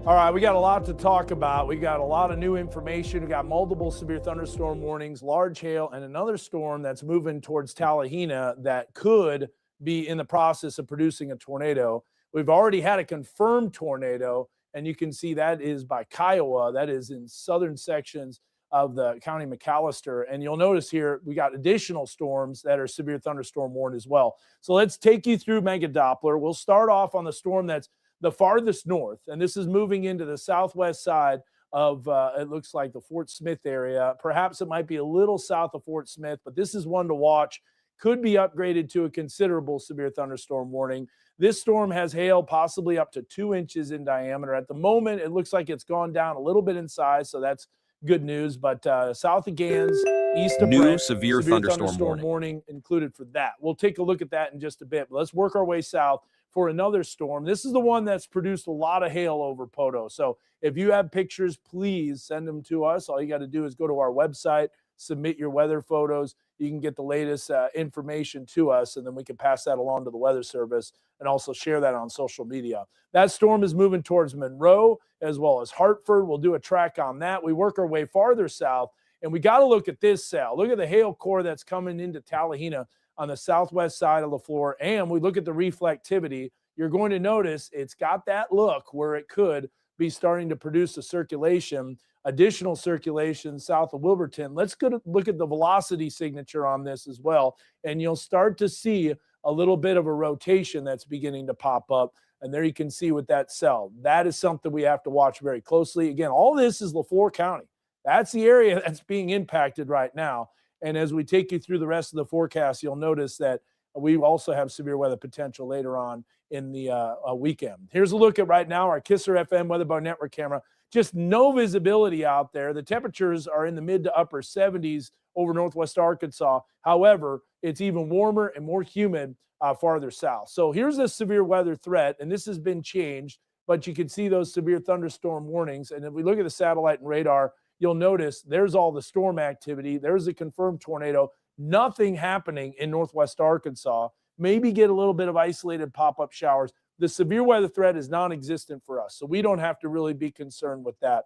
S2: All right, we got a lot to talk about. We got a lot of new information. We got multiple severe thunderstorm warnings, large hail, and another storm that's moving towards Talihina that could be in the process of producing a tornado. We've already had a confirmed tornado, and you can see that is by Kiowa. That is in southern sections of the County McAllister. And you'll notice here we got additional storms that are severe thunderstorm warned as well. So let's take you through Mega Doppler. We'll start off on the storm that's the farthest north, and this is moving into the southwest side of, it looks like the Fort Smith area. Perhaps it might be a little south of Fort Smith, but this is one to watch. Could be upgraded to a considerable severe thunderstorm warning. This storm has hail possibly up to 2 inches in diameter. At the moment, it looks like it's gone down a little bit in size, so that's good news. But south of Gans, east of
S8: New
S2: Brent,
S8: severe thunderstorm
S2: warning included for that. We'll take a look at that in just a bit. But let's work our way south for another storm. This is the one that's produced a lot of hail over Poto. So if you have pictures, please send them to us. All you got to do is go to our website, submit your weather photos. You can get the latest information to us, and then we can pass that along to the Weather Service and also share that on social media. That storm is moving towards Monroe as well as Hartford. We'll do a track on that. We work our way farther south, and we got to look at this cell. Look at the hail core that's coming into Talihina on the southwest side of LeFlore, and we look at the reflectivity. You're going to notice it's got that look where it could be starting to produce a circulation, additional circulation south of Wilburton. Let's go look at the velocity signature on this as well, and you'll start to see a little bit of a rotation that's beginning to pop up. And there you can see with that cell. That is something we have to watch very closely. Again, all this is LeFlore County. That's the area that's being impacted right now. And as we take you through the rest of the forecast, you'll notice that we also have severe weather potential later on in the weekend. Here's a look at right now our Kisser FM Weather Bar Network camera. Just no visibility out there. The temperatures are in the mid to upper 70s over northwest Arkansas. However, it's even warmer and more humid farther south. So here's a severe weather threat, and this has been changed, but you can see those severe thunderstorm warnings. And if we look at the satellite and radar, you'll notice there's all the storm activity. There's a confirmed tornado. Nothing happening in northwest Arkansas. Maybe get a little bit of isolated pop-up showers. The severe weather threat is non-existent for us, so we don't have to really be concerned with that.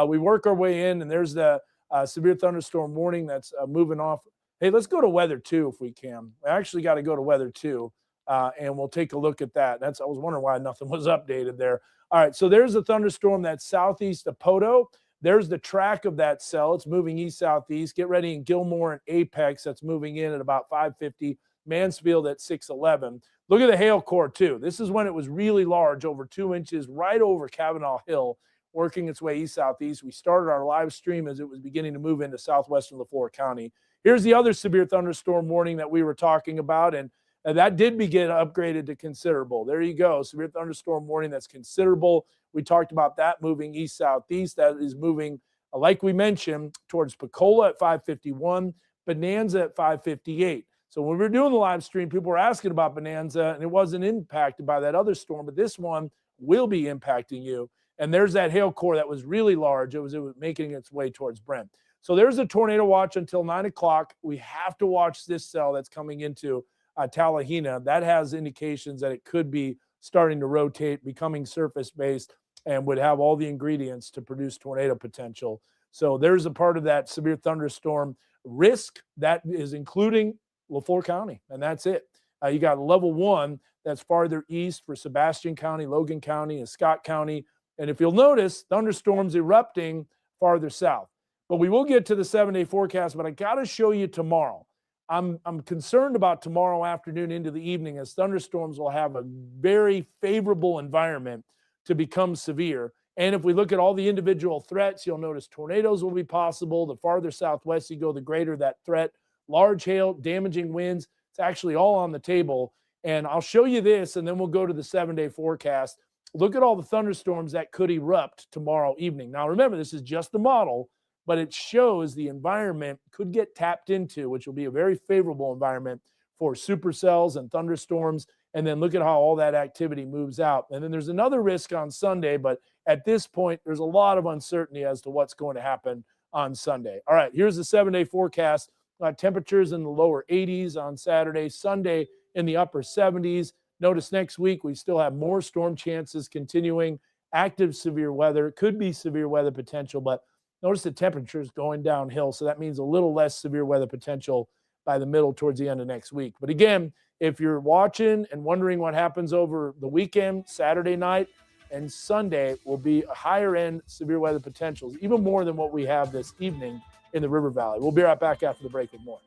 S2: We work our way in, and there's the severe thunderstorm warning that's moving off. Hey, let's go to weather 2 if we can. I actually got to go to weather 2, and we'll take a look at that. I was wondering why nothing was updated there. All right, so there's a thunderstorm that's southeast of Poto. There's the track of that cell. It's moving east-southeast. Get ready in Gilmore and Apex. That's moving in at about 550. Mansfield at 611. Look at the hail core, too. This is when it was really large, over 2 inches, right over Kavanaugh Hill, working its way east-southeast. We started our live stream as it was beginning to move into southwestern LeFlore County. Here's the other severe thunderstorm warning that we were talking about, and that did begin upgraded to considerable. There you go, severe thunderstorm warning that's considerable. We talked about that moving east-southeast. That is moving, like we mentioned, towards Pecola at 551, Bonanza at 558. So when we were doing the live stream, people were asking about Bonanza, and it wasn't impacted by that other storm, but this one will be impacting you. And there's that hail core that was really large. It was making its way towards Brent. So there's a tornado watch until 9 o'clock. We have to watch this cell that's coming into Tallahena. That has indications that it could be starting to rotate, becoming surface-based, and would have all the ingredients to produce tornado potential. So there's a part of that severe thunderstorm risk that is including LeFlore County, and that's it. You got level 1 that's farther east for Sebastian County, Logan County, and Scott County. And if you'll notice, thunderstorms erupting farther south. But we will get to the 7-day forecast, but I got to show you tomorrow. I'm concerned about tomorrow afternoon into the evening, as thunderstorms will have a very favorable environment to become severe. And if we look at all the individual threats, you'll notice tornadoes will be possible. The farther southwest you go, the greater that threat. Large hail, damaging winds, it's actually all on the table. And I'll show you this, and then we'll go to the 7-day forecast. Look at all the thunderstorms that could erupt tomorrow evening. Now, remember, this is just a model, but it shows the environment could get tapped into, which will be a very favorable environment for supercells and thunderstorms. And then look at how all that activity moves out. And then there's another risk on Sunday, but at this point, there's a lot of uncertainty as to what's going to happen on Sunday. All right, here's the 7-day forecast. Temperatures in the lower 80s on Saturday, Sunday in the upper 70s. Notice next week we still have more storm chances continuing, active severe weather. It could be severe weather potential, but notice the temperatures going downhill, so that means a little less severe weather potential by the middle towards the end of next week. But again, if you're watching and wondering what happens over the weekend, Saturday night and Sunday will be a higher end severe weather potentials, even more than what we have this evening in the River Valley. We'll be right back after the break with more.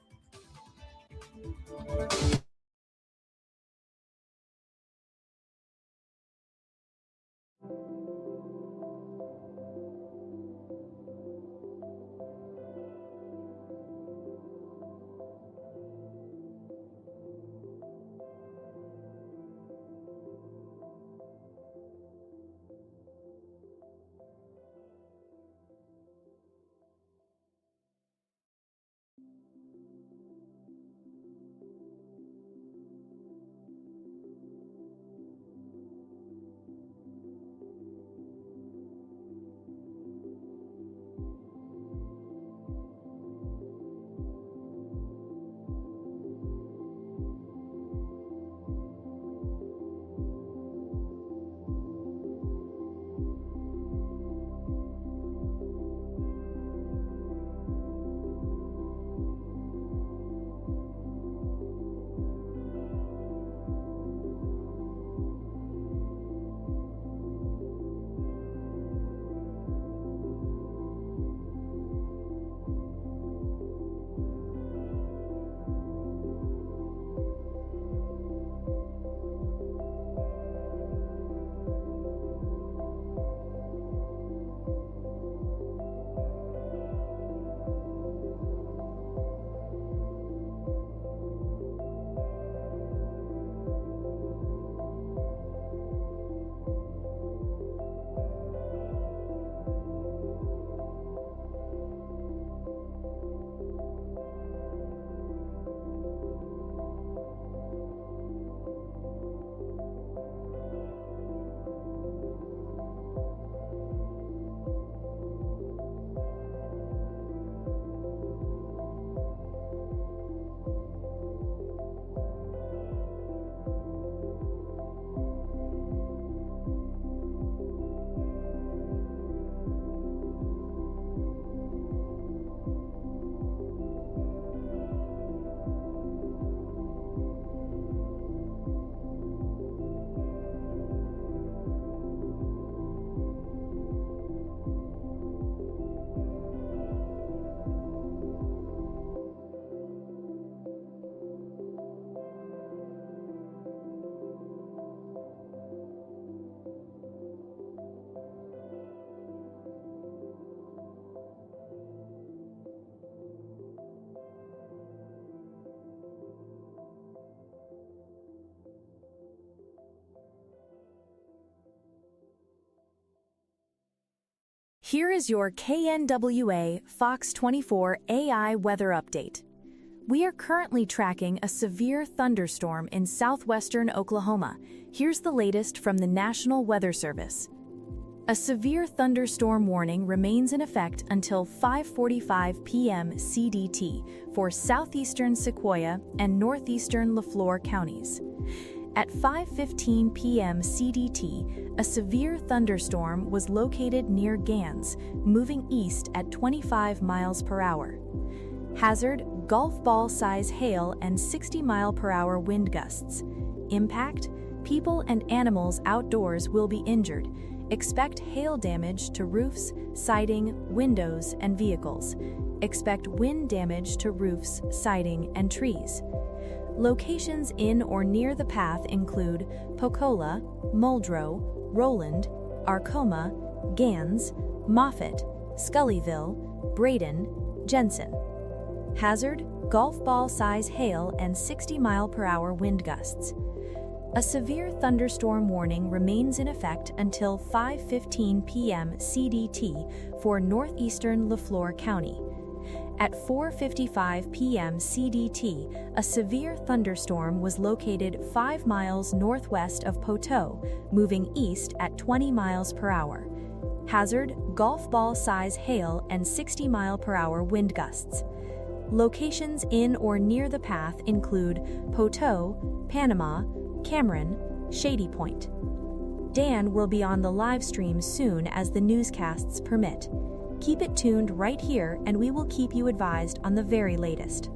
S1: Here is your KNWA Fox 24 AI weather update. We are currently tracking a severe thunderstorm in southwestern Oklahoma. Here's the latest from the National Weather Service. A severe thunderstorm warning remains in effect until 5:45 p.m. CDT for southeastern Sequoia and northeastern LeFlore counties. At 5:15 p.m. CDT, a severe thunderstorm was located near Gans, moving east at 25 miles per hour. Hazard: golf ball size hail and 60 mile per hour wind gusts. Impact: people and animals outdoors will be injured. Expect hail damage to roofs, siding, windows, and vehicles. Expect wind damage to roofs, siding, and trees. Locations in or near the path include Pocola, Muldrow, Roland, Arcoma, Gans, Moffett, Scullyville, Braden, Jensen. Hazard: golf ball size hail and 60 mile per hour wind gusts. A severe thunderstorm warning remains in effect until 5:15 p.m. CDT for northeastern LeFlore County. At 4:55 p.m. CDT, a severe thunderstorm was located 5 miles northwest of Poteau, moving east at 20 miles per hour. Hazard: golf ball size hail and 60 mile per hour wind gusts. Locations in or near the path include Poteau, Panama, Cameron, Shady Point. Dan will be on the live stream soon as the newscasts permit. Keep it tuned right here and we will keep you advised on the very latest.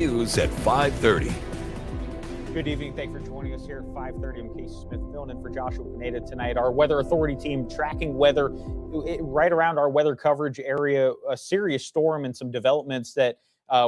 S6: News at 5:30.
S8: Good evening. Thanks for joining us here at 5:30. I'm Casey Smith, filling in for Joshua Pineda tonight. Our Weather Authority team tracking weather right around our weather coverage area, a serious storm and some developments that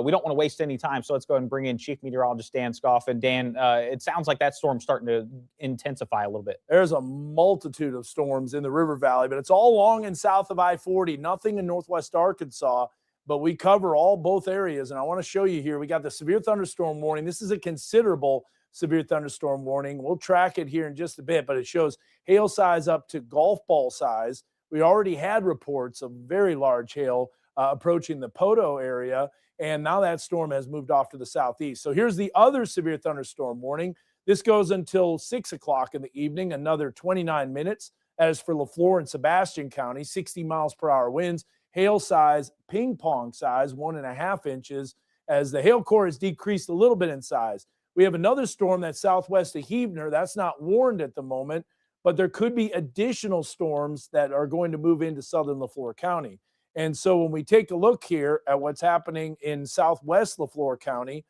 S8: we don't want to waste any time. So let's go ahead and bring in Chief Meteorologist Dan Scoff. And Dan, it sounds like that storm's starting to intensify a little bit.
S2: There's a multitude of storms in the River Valley, but it's all along and south of I-40, nothing in northwest Arkansas, but we cover both areas. And I want to show you here, we got the severe thunderstorm warning. This is a considerable severe thunderstorm warning. We'll track it here in just a bit, but it shows hail size up to golf ball size. We already had reports of very large hail approaching the Poto area, and now that storm has moved off to the southeast. So here's the other severe thunderstorm warning. This goes until 6 o'clock in the evening, another 29 minutes. As for LeFlore and Sebastian County, 60 miles per hour winds, hail size, ping pong size, 1.5 inches, as the hail core has decreased a little bit in size. We have another storm that's southwest of Heavener. That's not warned at the moment, but there could be additional storms that are going to move into southern LeFlore County. And so when we take a look here at what's happening in southwest LeFlore County,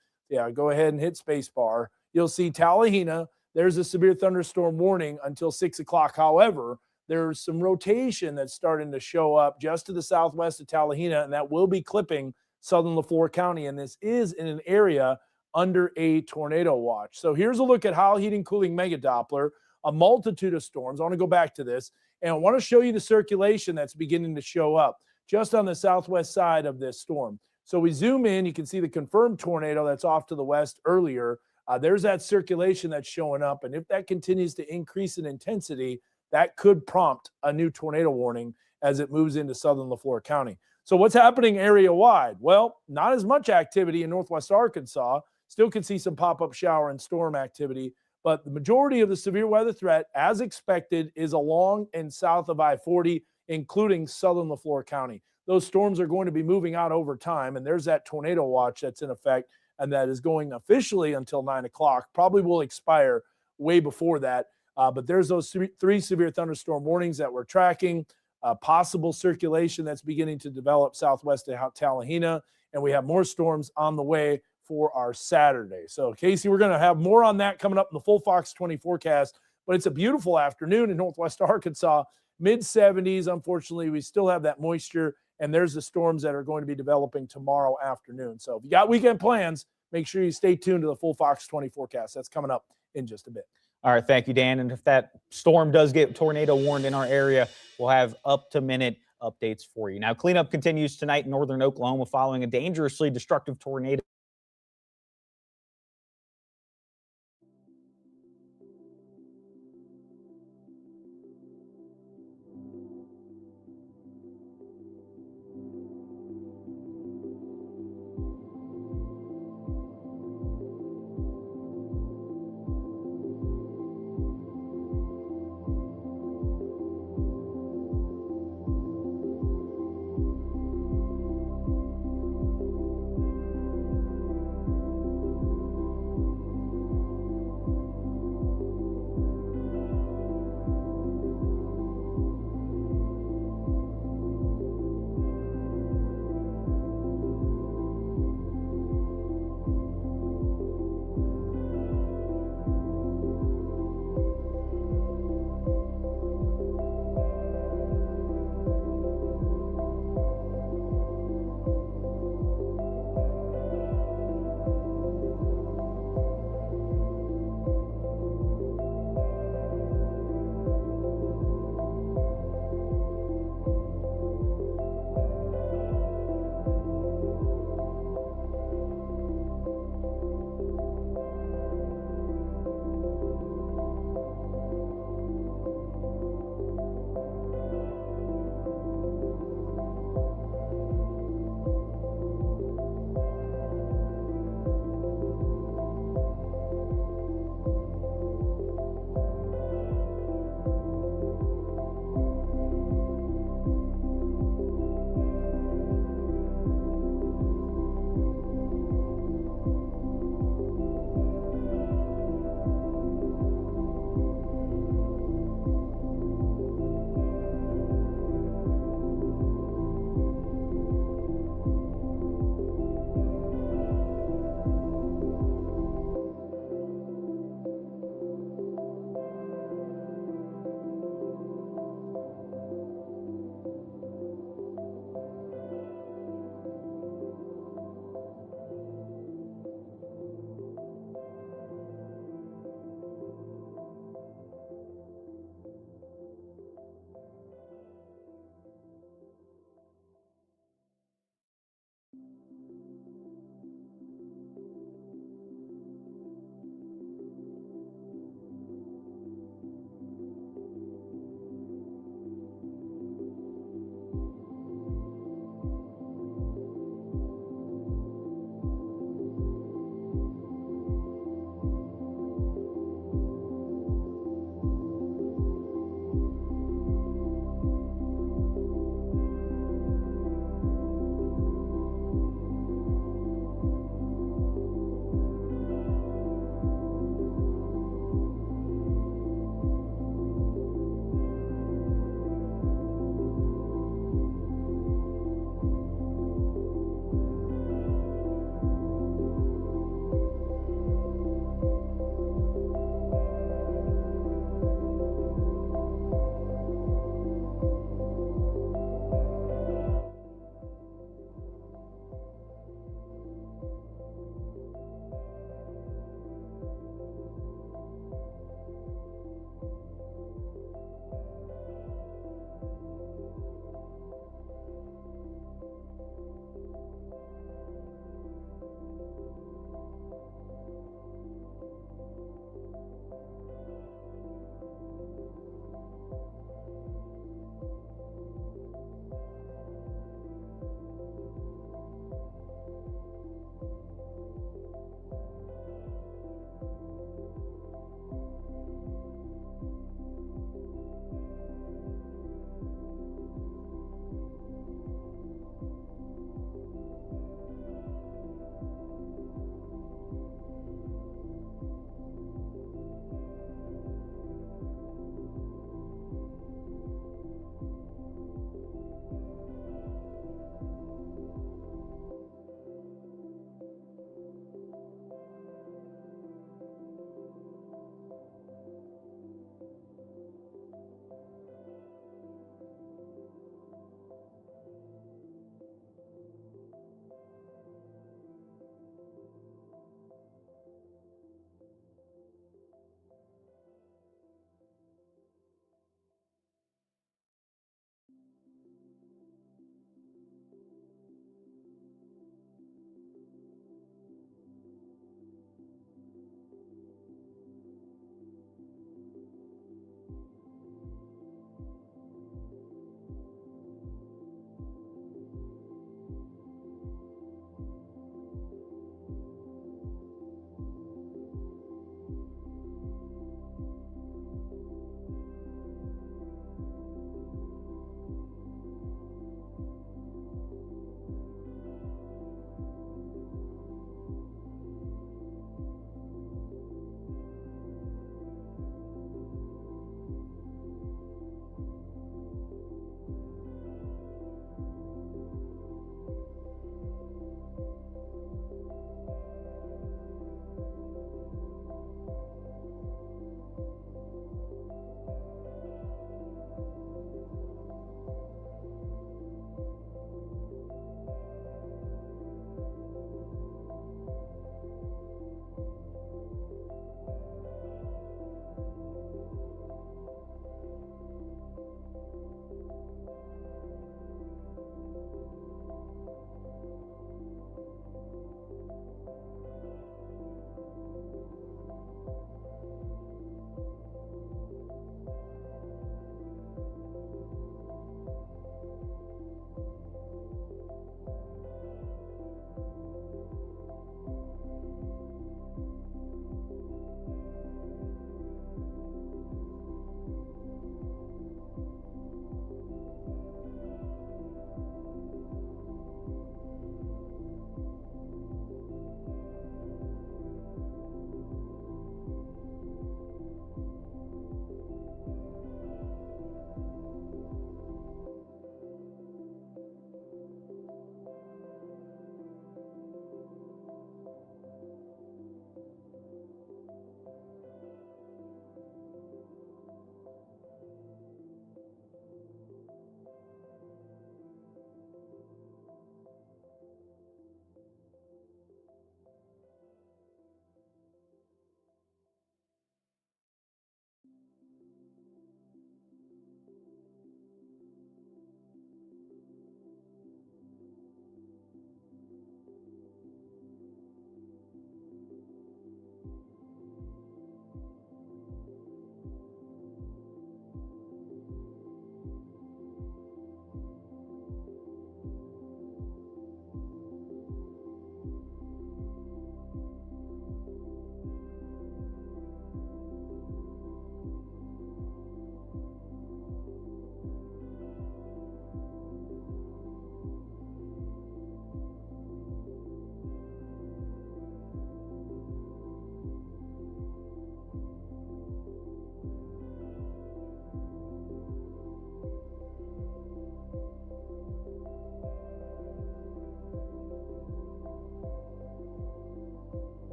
S2: go ahead and hit space bar. You'll see Tallahena. There's a severe thunderstorm warning until 6 o'clock. However, there's some rotation that's starting to show up just to the southwest of Tallahena, and that will be clipping southern LeFlore County. And this is in an area under a tornado watch. So here's a look at Howell Heating Cooling Mega Doppler, a multitude of storms. I want to go back to this, and I want to show you the circulation that's beginning to show up just on the southwest side of this storm. So we zoom in, you can see the confirmed tornado that's off to the west earlier. There's that circulation that's showing up, and if that continues to increase in intensity, that could prompt a new tornado warning as it moves into southern LeFlore County. So what's happening area-wide? Well, not as much activity in northwest Arkansas. Still can see some pop-up shower and storm activity, but the majority of the severe weather threat, as expected, is along and south of I-40, including southern LeFlore County. Those storms are going to be moving out over time, and there's that tornado watch that's in effect, and that is going officially until 9 o'clock. Probably will expire way before that, but there's those three severe thunderstorm warnings that we're tracking, possible circulation that's beginning to develop southwest of Tallahena, and we have more storms on the way for our Saturday. So, Casey, we're going to have more on that coming up in the full Fox 20 forecast, but it's a beautiful afternoon in northwest Arkansas, mid-70s. Unfortunately, we still have that moisture, and there's the storms that are going to be developing tomorrow afternoon. So if you got weekend plans, make sure you stay tuned to the full Fox 20 forecast. That's coming up in just a bit.
S8: All right, thank you, Dan. And if that storm does get tornado warned in our area, we'll have up-to-minute updates for you. Now, cleanup continues tonight in northern Oklahoma following a dangerously destructive tornado.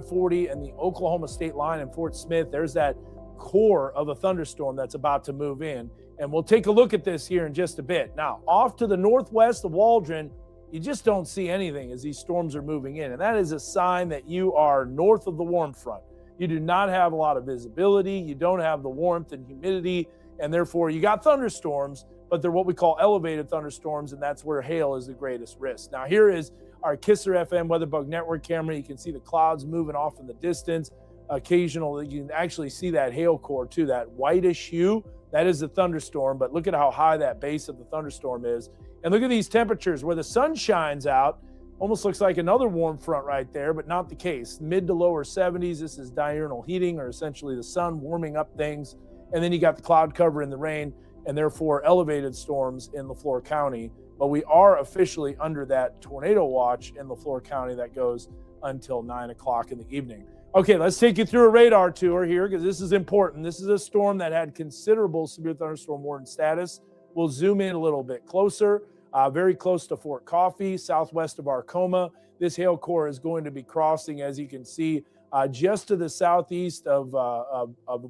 S2: 540 and the Oklahoma state line in Fort Smith. There's that core of a thunderstorm that's about to move in. And we'll take a look at this here in just a bit. Now, off to the northwest of Waldron, you just don't see anything as these storms are moving in. And that is a sign that you are north of the warm front. You do not have a lot of visibility. You don't have the warmth and humidity. And therefore, you got thunderstorms, but they're what we call elevated thunderstorms. And that's where hail is the greatest risk. Now, here is our Kisser FM WeatherBug Network camera. You can see the clouds moving off in the distance. Occasionally, you can actually see that hail core too, that whitish hue. That is the thunderstorm, but look at how high that base of the thunderstorm is. And look at these temperatures where the sun shines out. Almost looks like another warm front right there, but not the case. Mid to lower 70s. This is diurnal heating, or essentially the sun warming up things. And then you got the cloud cover in the rain, and therefore elevated storms in LeFlore County. But we are officially under that tornado watch in LeFlore County that goes until 9 o'clock in the evening. Okay, let's take you through a radar tour here because this is important. This is a storm that had considerable severe thunderstorm warning status. We'll zoom in a little bit closer, very close to Fort Coffee, southwest of Arcoma. This hail core is going to be crossing, as you can see, just to the southeast of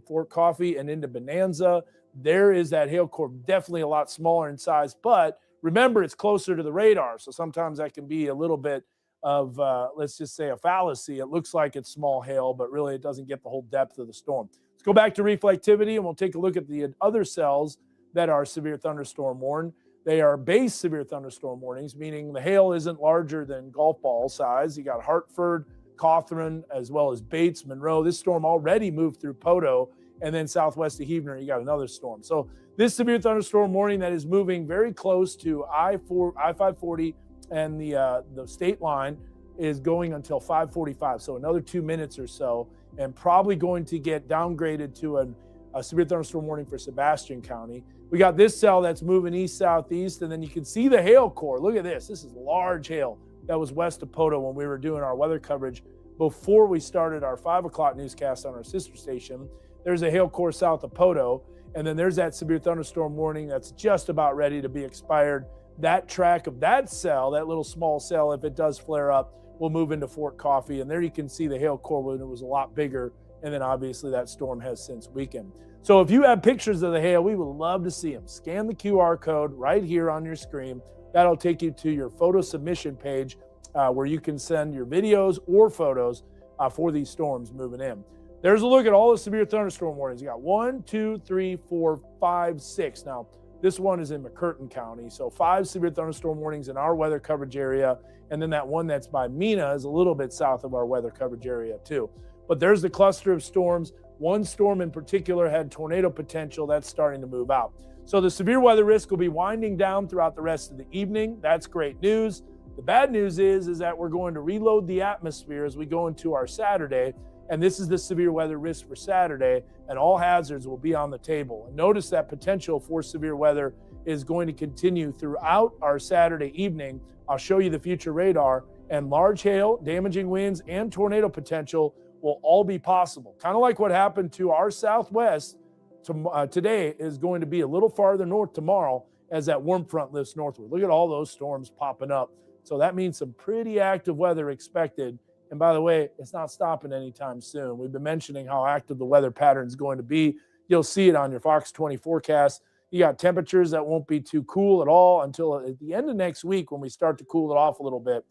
S2: Fort Coffee and into Bonanza. There is that hail core, definitely a lot smaller in size, but remember, it's closer to the radar, so sometimes that can be a little bit of, let's just say, a fallacy. It looks like it's small hail, but really it doesn't get the whole depth of the storm. Let's go back to reflectivity, and we'll take a look at the other cells that are severe thunderstorm warned. They are base severe thunderstorm warnings, meaning the hail isn't larger than golf ball size. You got Hartford, Cawthron, as well as Bates, Monroe. This storm already moved through Poto, and then southwest of Huebner, you got another storm. So this severe thunderstorm warning that is moving very close to I-540 and the state line is going until 5:45, so another 2 minutes or so, and probably going to get downgraded to a severe thunderstorm warning for Sebastian County. We got this cell that's moving east-southeast, and then you can see the hail core. Look at this. This is large hail that was west of Poto when we were doing our weather coverage before we started our 5 o'clock newscast on our sister station. There's a hail core south of Poto, and then there's that severe thunderstorm warning that's just about ready to be expired. That track of that cell, that little small cell, if it does flare up, will move into Fort Coffee. And there you can see the hail core when it was a lot bigger. And then obviously that storm has since weakened. So if you have pictures of the hail, we would love to see them. Scan the QR code right here on your screen. That'll take you to your photo submission page where you can send your videos or photos for these storms moving in. There's a look at all the severe thunderstorm warnings. You got 1, 2, 3, 4, 5, 6. Now, this one is in McCurtain County. So 5 severe thunderstorm warnings in our weather coverage area. And then that one that's by Mena is a little bit south of our weather coverage area too. But there's the cluster of storms. One storm in particular had tornado potential. That's starting to move out. So the severe weather risk will be winding down throughout the rest of the evening. That's great news. The bad news is that we're going to reload the atmosphere as we go into our Saturday. And this is the severe weather risk for Saturday, and all hazards will be on the table. And notice that potential for severe weather is going to continue throughout our Saturday evening. I'll show you the future radar, and large hail, damaging winds, and tornado potential will all be possible. Kind of like what happened to our southwest today is going to be a little farther north tomorrow as that warm front lifts northward. Look at all those storms popping up. So that means some pretty active weather expected. And by the way, it's not stopping anytime soon. We've been mentioning how active the weather pattern is going to be. You'll see it on your Fox 20 forecast. You got temperatures that won't be too cool at all until at the end of next week when we start to cool it off a little bit.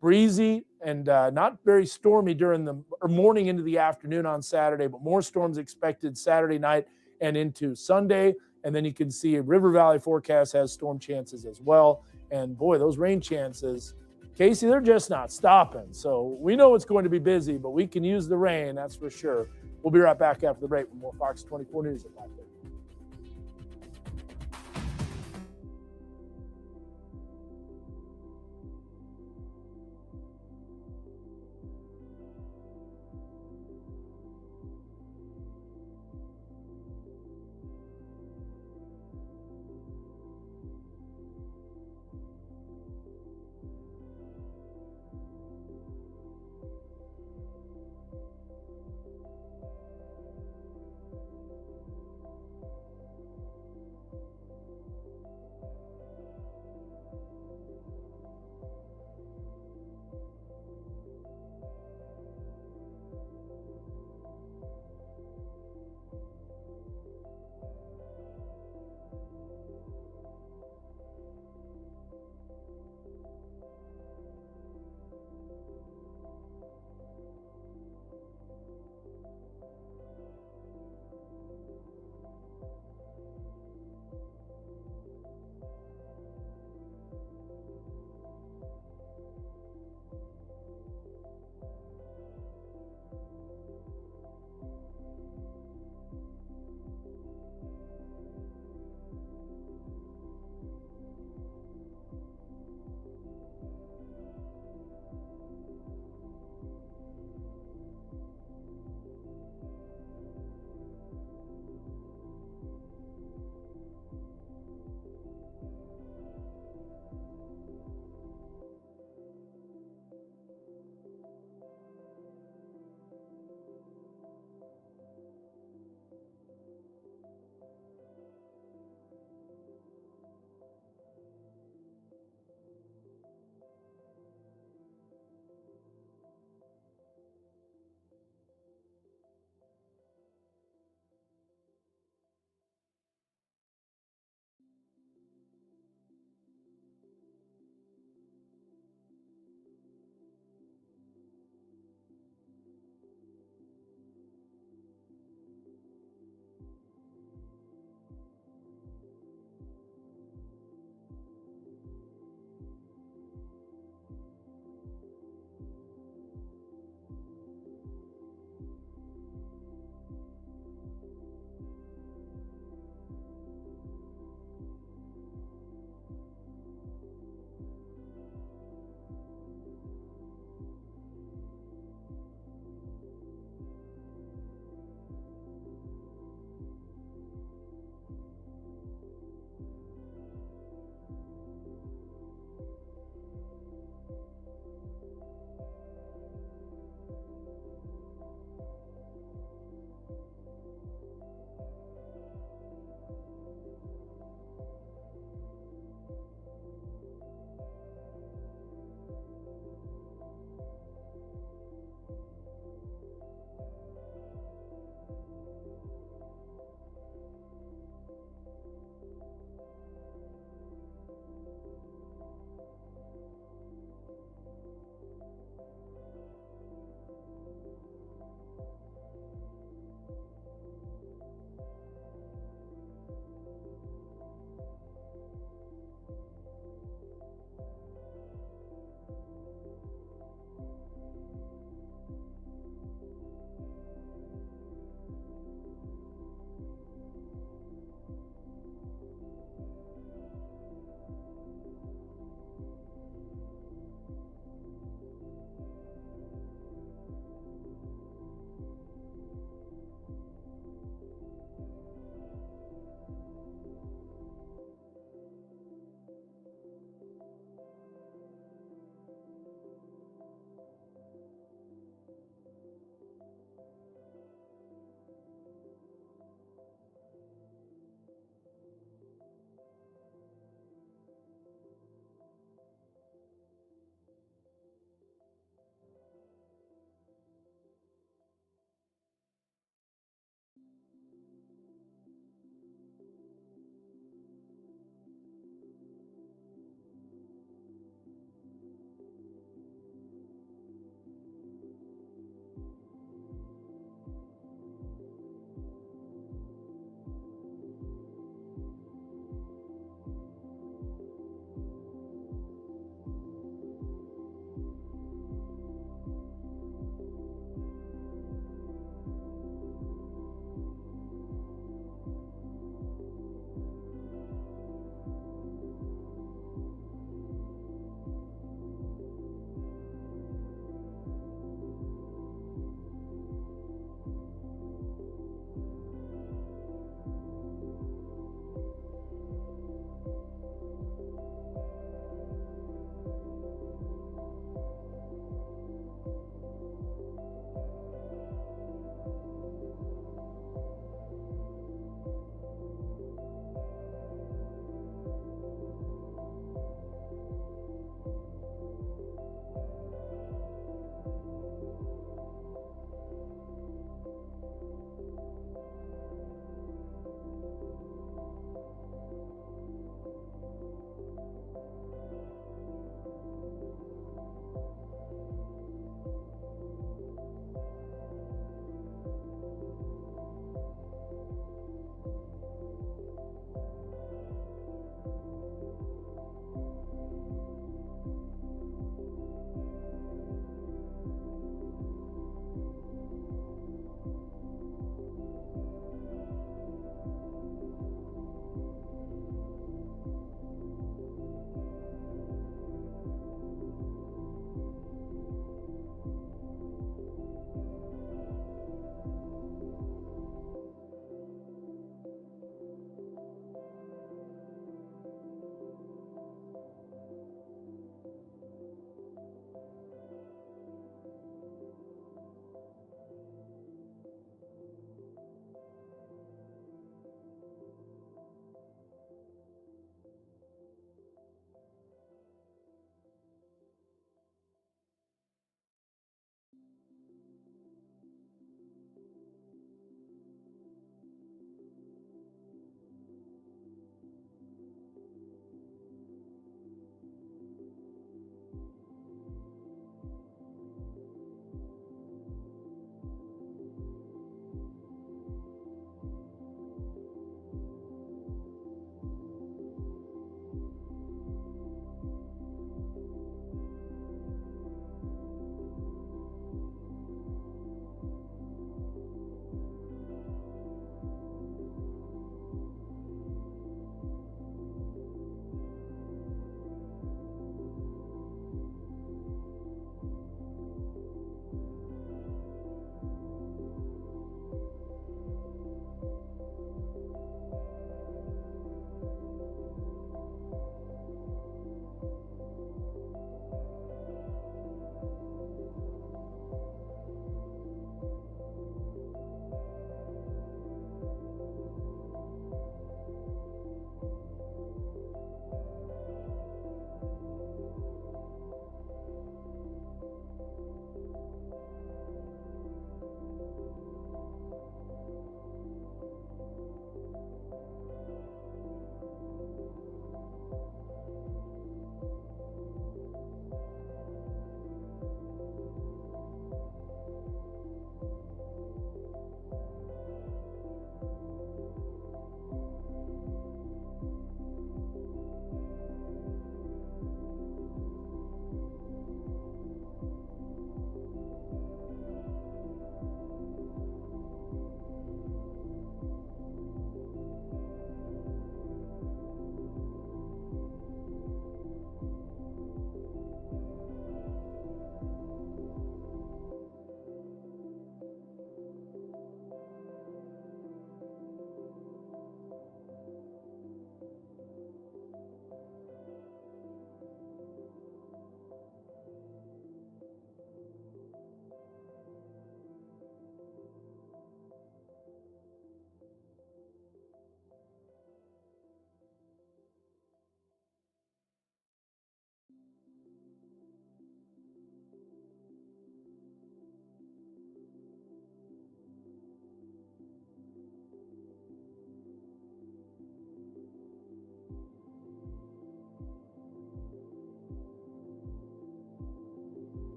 S2: Breezy and not very stormy during the morning into the afternoon on Saturday, but more storms expected Saturday night and into Sunday. And then you can see River Valley forecast has storm chances as well. And boy, those rain chances, Casey, they're just not stopping. So we know it's going to be busy, but we can use the rain, that's for sure. We'll be right back after the break with more Fox 24 News at 5:30.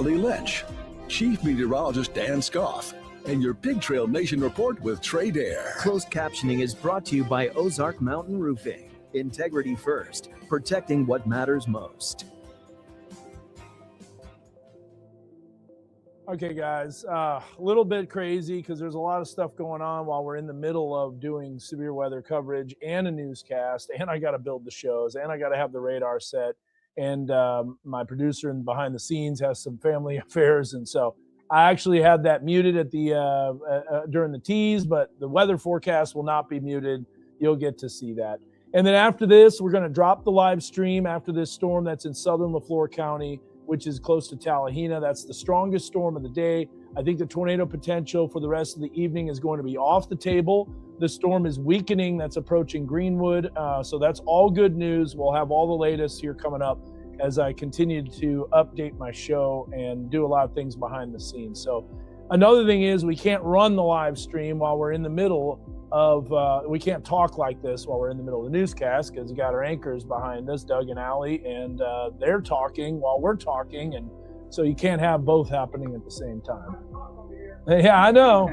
S6: Natalie Lynch, Chief Meteorologist Dan Scoff, and your Big Trail Nation report with Trey Dare.
S9: Closed captioning is brought to you by Ozark Mountain Roofing. Integrity first, protecting what matters most.
S2: Okay, guys, a little bit crazy because there's a lot of stuff going on while we're in the middle of doing severe weather coverage and a newscast, and I got to build the shows, and I got to have the radar set, and my producer and behind the scenes has some family affairs, and so I actually had that muted at the during the tease, but the weather forecast will not be muted. You'll get to see that. And then after this, we're going to drop the live stream after this storm that's in southern LeFlore County, which is close to Tallahena. That's the strongest storm of the day. I think the tornado potential for the rest of the evening is going to be off the table. The storm is weakening. That's approaching Greenwood. So that's all good news. We'll have all the latest here coming up as I continue to update my show and do a lot of things behind the scenes. So another thing is we can't run the live stream while we're in the middle of, we can't talk like this while we're in the middle of the newscast because we got our anchors behind us, Doug and Allie, and they're talking while we're talking. And so you can't have both happening at the same time. Yeah, I know.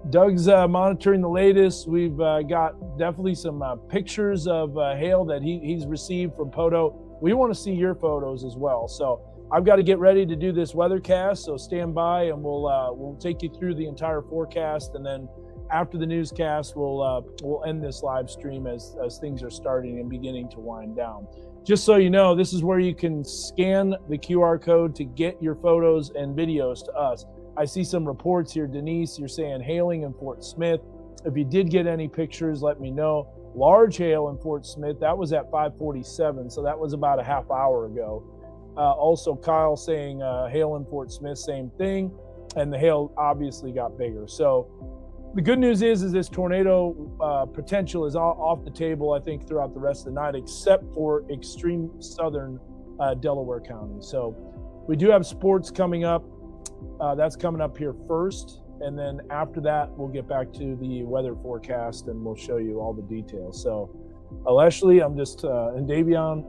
S2: Doug's monitoring the latest. We've got definitely some pictures of hail that he's received from Poto. We want to see your photos as well. So I've got to get ready to do this weathercast. So stand by and we'll take you through the entire forecast. And then after the newscast, we'll end this live stream as things are starting and beginning to wind down. Just so you know, this is where you can scan the QR code to get your photos and videos to us. I see some reports here. Denise, you're saying hailing in Fort Smith. If you did get any pictures, let me know. Large hail in Fort Smith, that was at 5:47, so that was about a half hour ago. Also, Kyle saying hail in Fort Smith, same thing, and the hail obviously got bigger. So the good news is this tornado potential is off the table, I think, throughout the rest of the night, except for extreme southern Delaware County. So we do have sports coming up. That's coming up here first. And then after that, we'll get back to the weather forecast and we'll show you all the details. So, Leslie, I'm just, and Davion,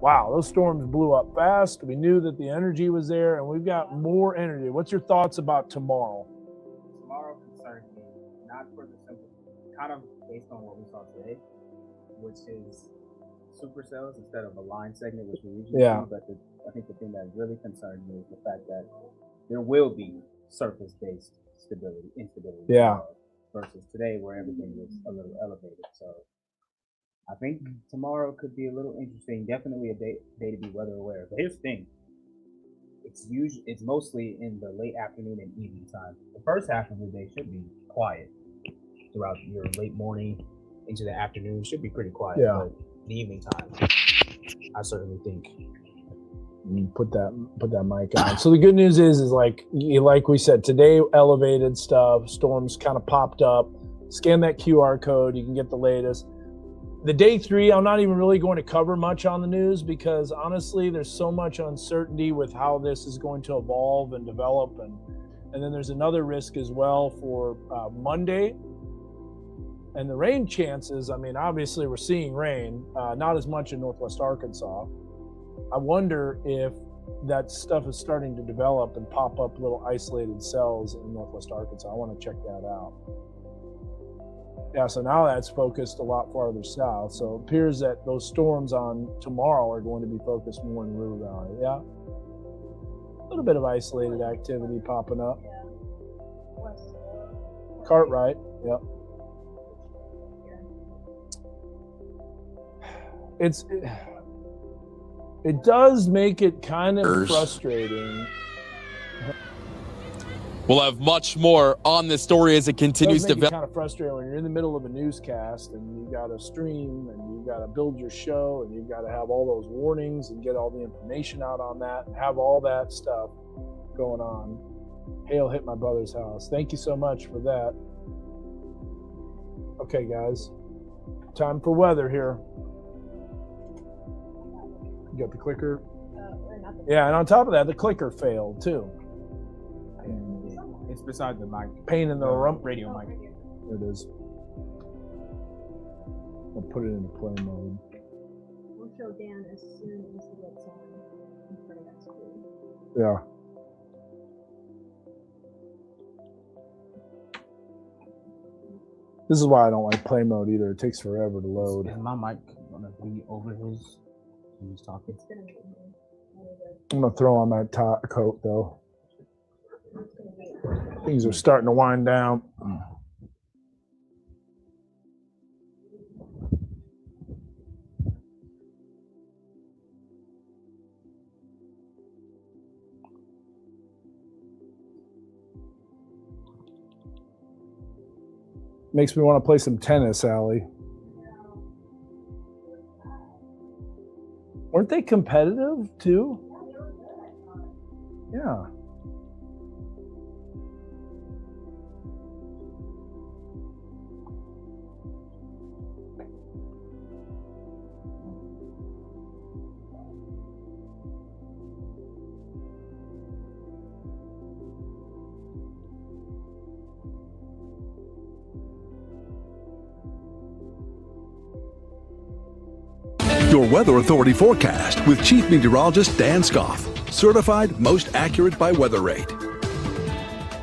S2: wow, those storms blew up fast. We knew that the energy was there and we've got more energy. What's your thoughts about tomorrow?
S4: Tomorrow concerns me, not for the simple, kind of based on what we saw today, which is supercells instead of a line segment, which we usually see. But I think the thing that really concerns me is the fact that there will be surface-based instability.
S2: Yeah.
S4: Versus today, where everything is a little elevated. So I think tomorrow could be a little interesting. Definitely a day to be weather aware. But here's the thing: it's mostly in the late afternoon and evening time. The first half of the day should be quiet. Throughout your late morning into the afternoon should be pretty quiet.
S2: Yeah.
S4: But the evening time, I certainly think.
S2: Put that mic on. So the good news is like we said, today elevated stuff, storms kind of popped up. Scan that QR code, you can get the latest. The day 3, I'm not even really going to cover much on the news because honestly, there's so much uncertainty with how this is going to evolve and develop. And then there's another risk as well for Monday. And the rain chances, I mean, obviously we're seeing rain, not as much in Northwest Arkansas. I wonder if that stuff is starting to develop and pop up little isolated cells in Northwest Arkansas. I want to check that out. Yeah, so now that's focused a lot farther south. So it appears that those storms on tomorrow are going to be focused more in River Valley. Yeah. A little bit of isolated activity popping up. Cartwright, yep. It does make it kind of frustrating.
S10: We'll have much more on this story as it continues to develop.
S2: Kind of frustrating when you're in the middle of a newscast and you got to stream and you got to build your show and you've got to have all those warnings and get all the information out on that and have all that stuff going on. Hail hit my brother's house. Thank you so much for that. Okay, guys, time for weather here. You got the clicker? Yeah, and on top of that, the clicker failed too.
S4: It's beside the mic.
S2: Pain in the rump.
S4: Radio mic.
S2: There it is. I'll put it into play mode.
S3: We'll show Dan as soon as he gets on in front of that screen.
S2: Yeah. This is why I don't like play mode either. It takes forever to load.
S4: Is my mic gonna be over his? He's talking.
S3: It's gonna be.
S2: I'm gonna throw on my top coat though. Things are starting to wind down. Makes me want to play some tennis, Allie. Weren't they competitive too? Yeah.
S6: Your Weather Authority forecast with Chief Meteorologist Dan Scoff, certified most accurate by Weather Rate.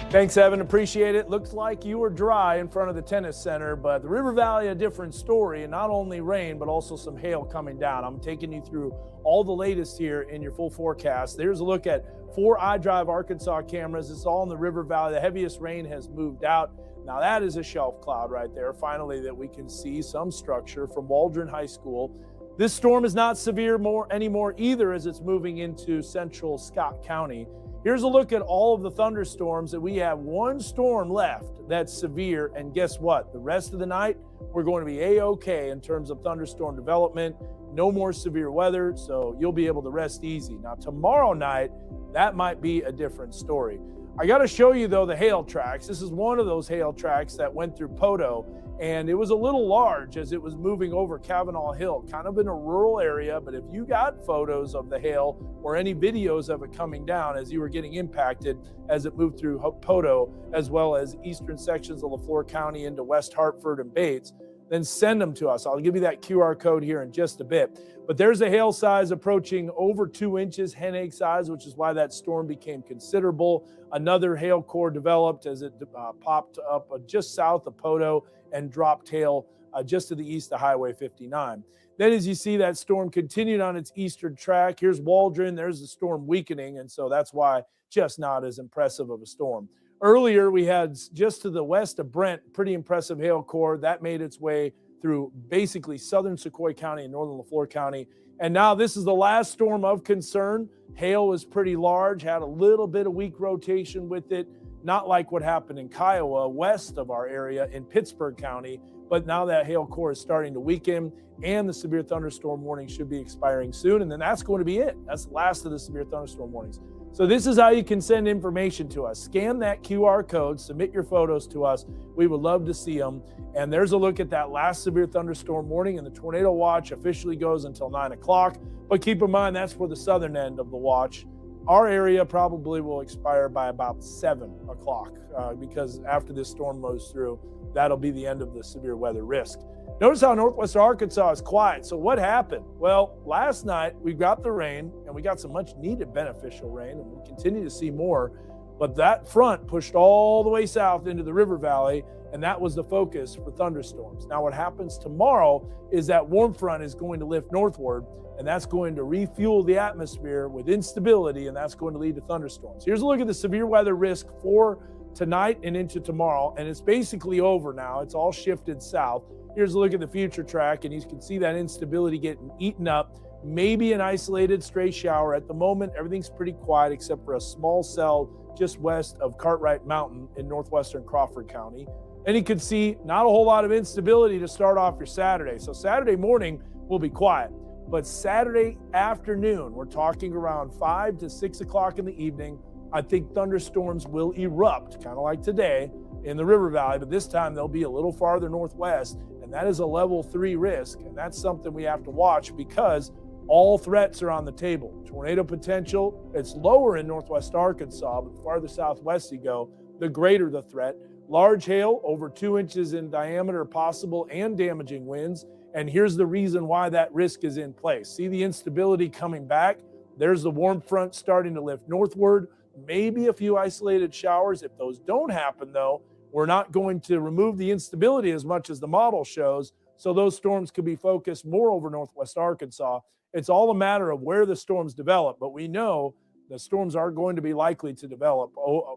S2: Thanks, Evan. Appreciate it. Looks like you were dry in front of the tennis center, but the River Valley, a different story, and not only rain, but also some hail coming down. I'm taking you through all the latest here in your full forecast. There's a look at 4 iDrive Arkansas cameras. It's all in the River Valley. The heaviest rain has moved out. Now that is a shelf cloud right there. Finally, that we can see some structure from Waldron High School. This storm is not severe anymore either as it's moving into central Scott County. Here's a look at all of the thunderstorms that we have. One storm left that's severe, and guess what? The rest of the night, we're going to be A-OK in terms of thunderstorm development. No more severe weather, so you'll be able to rest easy. Now, tomorrow night, that might be a different story. I got to show you, though, the hail tracks. This is one of those hail tracks that went through Poto, and it was a little large as it was moving over Kavanaugh Hill, kind of in a rural area. But if you got photos of the hail or any videos of it coming down as you were getting impacted as it moved through Poto, as well as eastern sections of LeFlore County into West Hartford and Bates, then send them to us. I'll give you that QR code here in just a bit. But there's a hail size approaching over 2 inches, hen egg size, which is why that storm became considerable. Another hail core developed as it popped up just south of Poto and dropped hail just to the east of Highway 59. Then as you see, that storm continued on its eastern track. Here's Waldron. There's the storm weakening, and so that's why just not as impressive of a storm. Earlier, we had just to the west of Brent, pretty impressive hail core. That made its way through basically southern Sequoia County and northern LeFlore County. And now this is the last storm of concern. Hail was pretty large, had a little bit of weak rotation with it, not like what happened in Kiowa, west of our area in Pittsburgh County. But now that hail core is starting to weaken, and the severe thunderstorm warning should be expiring soon. And then that's going to be it. That's the last of the severe thunderstorm warnings. So this is how you can send information to us. Scan that QR code, submit your photos to us. We would love to see them. And there's a look at that last severe thunderstorm warning, and the tornado watch officially goes until 9 o'clock. But keep in mind, that's for the southern end of the watch. Our area probably will expire by about 7 o'clock because after this storm moves through, that'll be the end of the severe weather risk. Notice how northwest Arkansas is quiet. So what happened? Well, last night we got the rain, and we got some much needed beneficial rain, and we'll continue to see more. But that front pushed all the way south into the River Valley, and that was the focus for thunderstorms. Now what happens tomorrow is that warm front is going to lift northward, and that's going to refuel the atmosphere with instability, and that's going to lead to thunderstorms. Here's a look at the severe weather risk for tonight and into tomorrow, and it's basically over now. It's all shifted south. Here's a look at the future track, and you can see that instability getting eaten up. Maybe an isolated stray shower. At the moment, everything's pretty quiet except for a small cell just west of Cartwright Mountain in northwestern Crawford County. And you can see not a whole lot of instability to start off your Saturday. So Saturday morning will be quiet. But Saturday afternoon, we're talking around 5 to 6 o'clock in the evening, I think thunderstorms will erupt, kind of like today, in the River Valley, but this time they'll be a little farther northwest, and that is a level 3 risk, and that's something we have to watch because all threats are on the table. Tornado potential, it's lower in northwest Arkansas, but the farther southwest you go, the greater the threat. Large hail, over 2 inches in diameter possible, and damaging winds, and here's the reason why that risk is in place. See the instability coming back? There's the warm front starting to lift northward, maybe a few isolated showers. If those don't happen, though, We're not going to remove the instability as much as the model shows, so those storms could be focused more over northwest Arkansas. It's all a matter of where the storms develop, but we know the storms are going to be likely to develop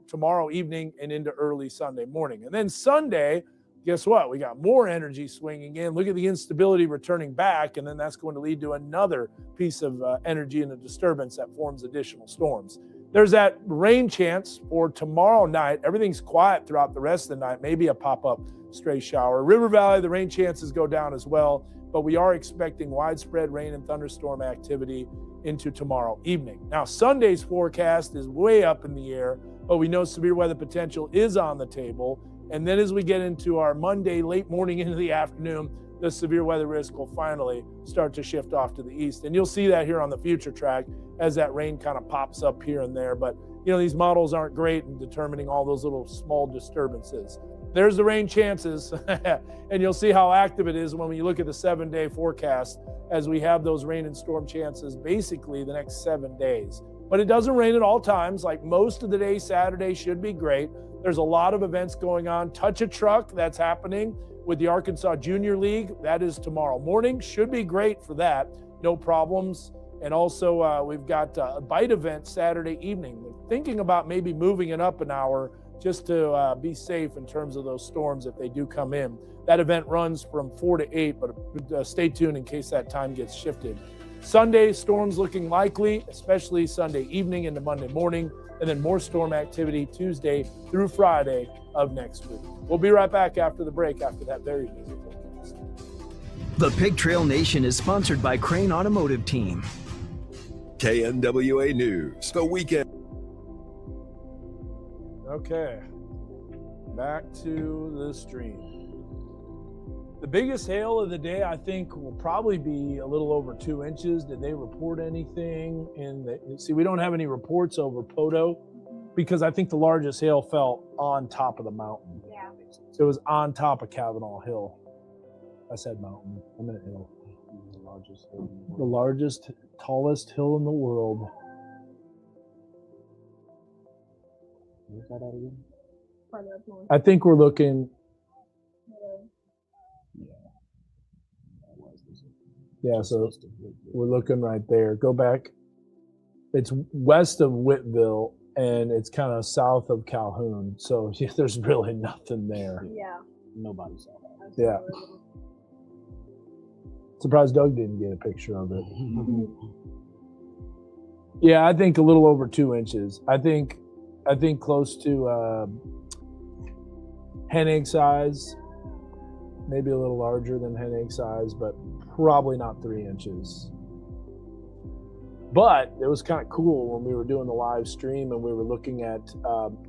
S2: tomorrow evening and into early Sunday morning. And then Sunday, guess what? We got more energy swinging in. Look at the instability returning back, and then that's going to lead to another piece of energy and a disturbance that forms additional storms. There's that rain chance for tomorrow night. Everything's quiet throughout the rest of the night, maybe a pop-up stray shower. River Valley, the rain chances go down as well, but we are expecting widespread rain and thunderstorm activity into tomorrow evening. Now, Sunday's forecast is way up in the air, but we know severe weather potential is on the table. And then as we get into our Monday, late morning into the afternoon, the severe weather risk will finally start to shift off to the east. And you'll see that here on the future track as that rain kind of pops up here and there. But, you know, these models aren't great in determining all those little small disturbances. There's the rain chances, and you'll see how active it is when you look at the 7-day forecast as we have those rain and storm chances basically the next 7 days. But it doesn't rain at all times. Like most of the day, Saturday should be great. There's a lot of events going on. Touch a Truck, that's happening with the Arkansas Junior League. That is tomorrow morning. Should be great for that. No problems. And also we've got a bite event Saturday evening. We're thinking about maybe moving it up an hour just to be safe in terms of those storms if they do come in. That event runs from 4 to 8, but stay tuned in case that time gets shifted. Sunday, storms looking likely, especially Sunday evening into Monday morning, and then more storm activity Tuesday through Friday of next week. We'll be right back after the break after that very busy forecast.
S9: The Pig Trail Nation is sponsored by Crane Automotive Team.
S6: KNWA News, the weekend.
S2: Okay, back to the stream. The biggest hail of the day, I think, will probably be a little over 2 inches. Did they report anything see, we don't have any reports over Poto because I think the largest hail fell on top of the mountain.
S3: Yeah.
S2: So it was on top of Kavanaugh Hill. I said mountain, I meant hill. The largest, tallest hill in the world. Where's that at again?
S3: Farther up north.
S2: I think we're looking. Yeah, so we're looking right there. Go back. It's west of Whiteville, and it's kind of south of Calhoun. So yeah, there's really nothing there.
S3: Yeah.
S4: Nobody saw that.
S2: Yeah. Surprised Doug didn't get a picture of it. Yeah, I think a little over 2 inches. I think close to hen egg size, maybe a little larger than hen egg size, but probably not 3 inches. But it was kind of cool when we were doing the live stream and we were looking at,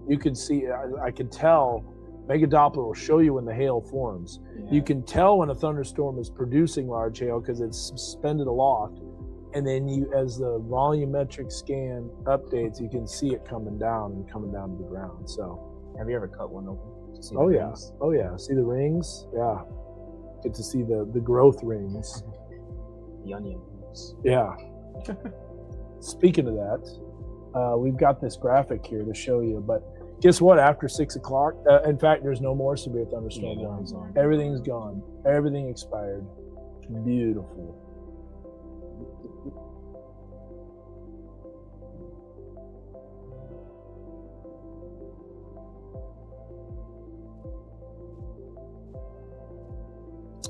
S2: you could see, I could tell, Mega Doppler will show you when the hail forms. Yeah. You can tell when a thunderstorm is producing large hail because it's suspended aloft. And then you, as the volumetric scan updates, you can see it coming down to the ground. So,
S4: have you ever cut one open?
S2: Oh yeah. Oh yeah. See the rings? Yeah. Get to see the growth rings.
S4: The onion rings.
S2: Yeah. Speaking of that, we've got this graphic here to show you, but guess what? After 6 o'clock, in fact, there's no more severe thunderstorm warnings. Everything's gone. Everything expired. Beautiful.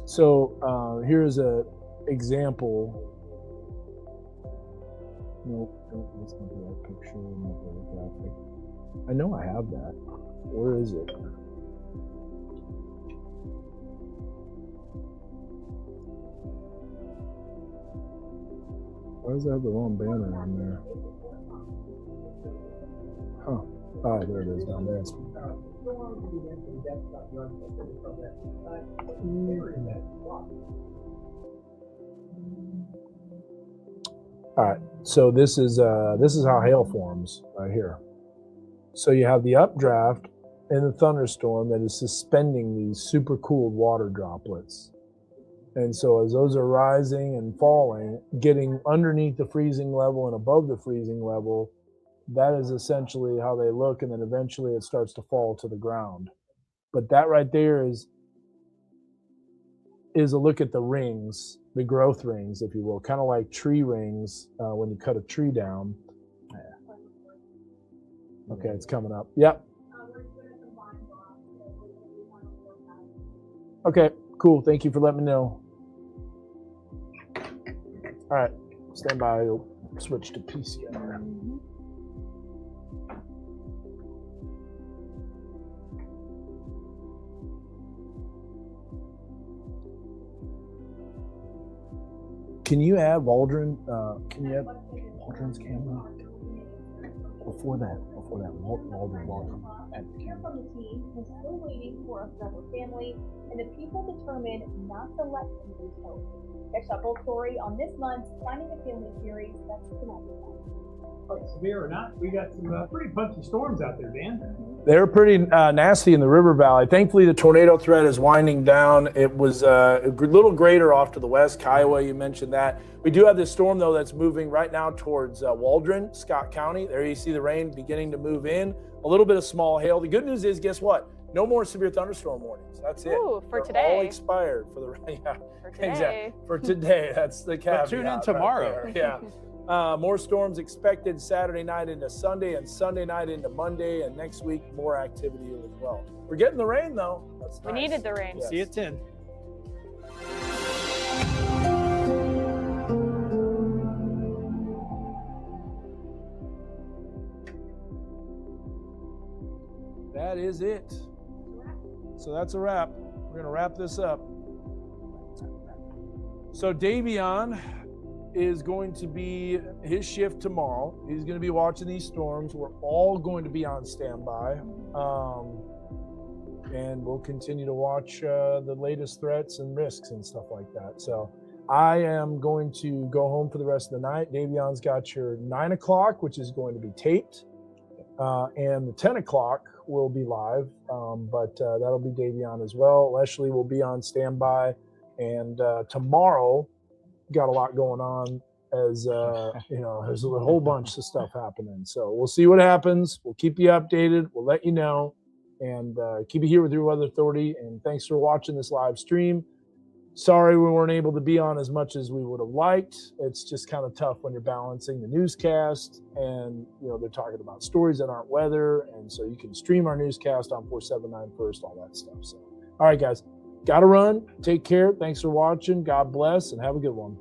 S2: So here's a example. Nope, that's not the right picture. Not the right graphic. I know I have that. Where is it? Why does it have the wrong banner on there? Huh. Ah, there it is down there. All right, so this is how hail forms right here. So you have the updraft in the thunderstorm that is suspending these super cooled water droplets. And so as those are rising and falling, getting underneath the freezing level and above the freezing level, that is essentially how they look, and then eventually it starts to fall to the ground. But that right there is a look at the rings, the growth rings, if you will, kind of like tree rings when you cut a tree down. Okay, it's coming up. Yep. Okay, cool. Thank you for letting me know. All right, stand by. I'll switch to PCR. Can you add Waldron? Can you add Waldron's camera before that? Waldron at the
S3: Here
S2: camera.
S3: from the team who's still waiting for a forever family, and the people determined not to let them lose hope. Catch the full story on this month's Finding a Family series that's tonight.
S7: Severe or not, we got some pretty punchy storms out there, Dan.
S2: They're pretty nasty in the river valley. Thankfully, the tornado threat is winding down. It was a little greater off to the west. Kiowa, you mentioned that. We do have this storm, though, that's moving right now towards Waldron, Scott County. There you see the rain beginning to move in. A little bit of small hail. The good news is, guess what? No more severe thunderstorm warnings. That's it.
S11: Ooh, for
S2: They're
S11: today.
S2: all expired for the yeah,
S11: For today.
S2: exactly. For today. That's the caveat.
S7: But tune in
S2: right
S7: tomorrow.
S2: there. Yeah. More storms expected Saturday night into Sunday and Sunday night into Monday, and next week more activity as well. We're getting the rain though. That's
S11: We
S2: nice.
S11: needed the rain.
S2: Yes.
S7: See you at 10.
S2: That is it. So that's a wrap. We're going to wrap this up. So Davion is going to be his shift tomorrow. He's going to be watching these storms. We're all going to be on standby. And we'll continue to watch the latest threats and risks and stuff like that. So I am going to go home for the rest of the night. Davion's got your 9 o'clock, which is going to be taped. And the 10 o'clock will be live, but that'll be Davion as well. Leslie will be on standby. And tomorrow, got a lot going on as, you know, there's a whole bunch of stuff happening. So we'll see what happens. We'll keep you updated. We'll let you know. And keep it here with your Weather Authority. And thanks for watching this live stream. Sorry we weren't able to be on as much as we would have liked. It's just kind of tough when you're balancing the newscast and, you know, they're talking about stories that aren't weather. And so you can stream our newscast on 479 First, all that stuff. So, all right, guys, got to run. Take care. Thanks for watching. God bless and have a good one.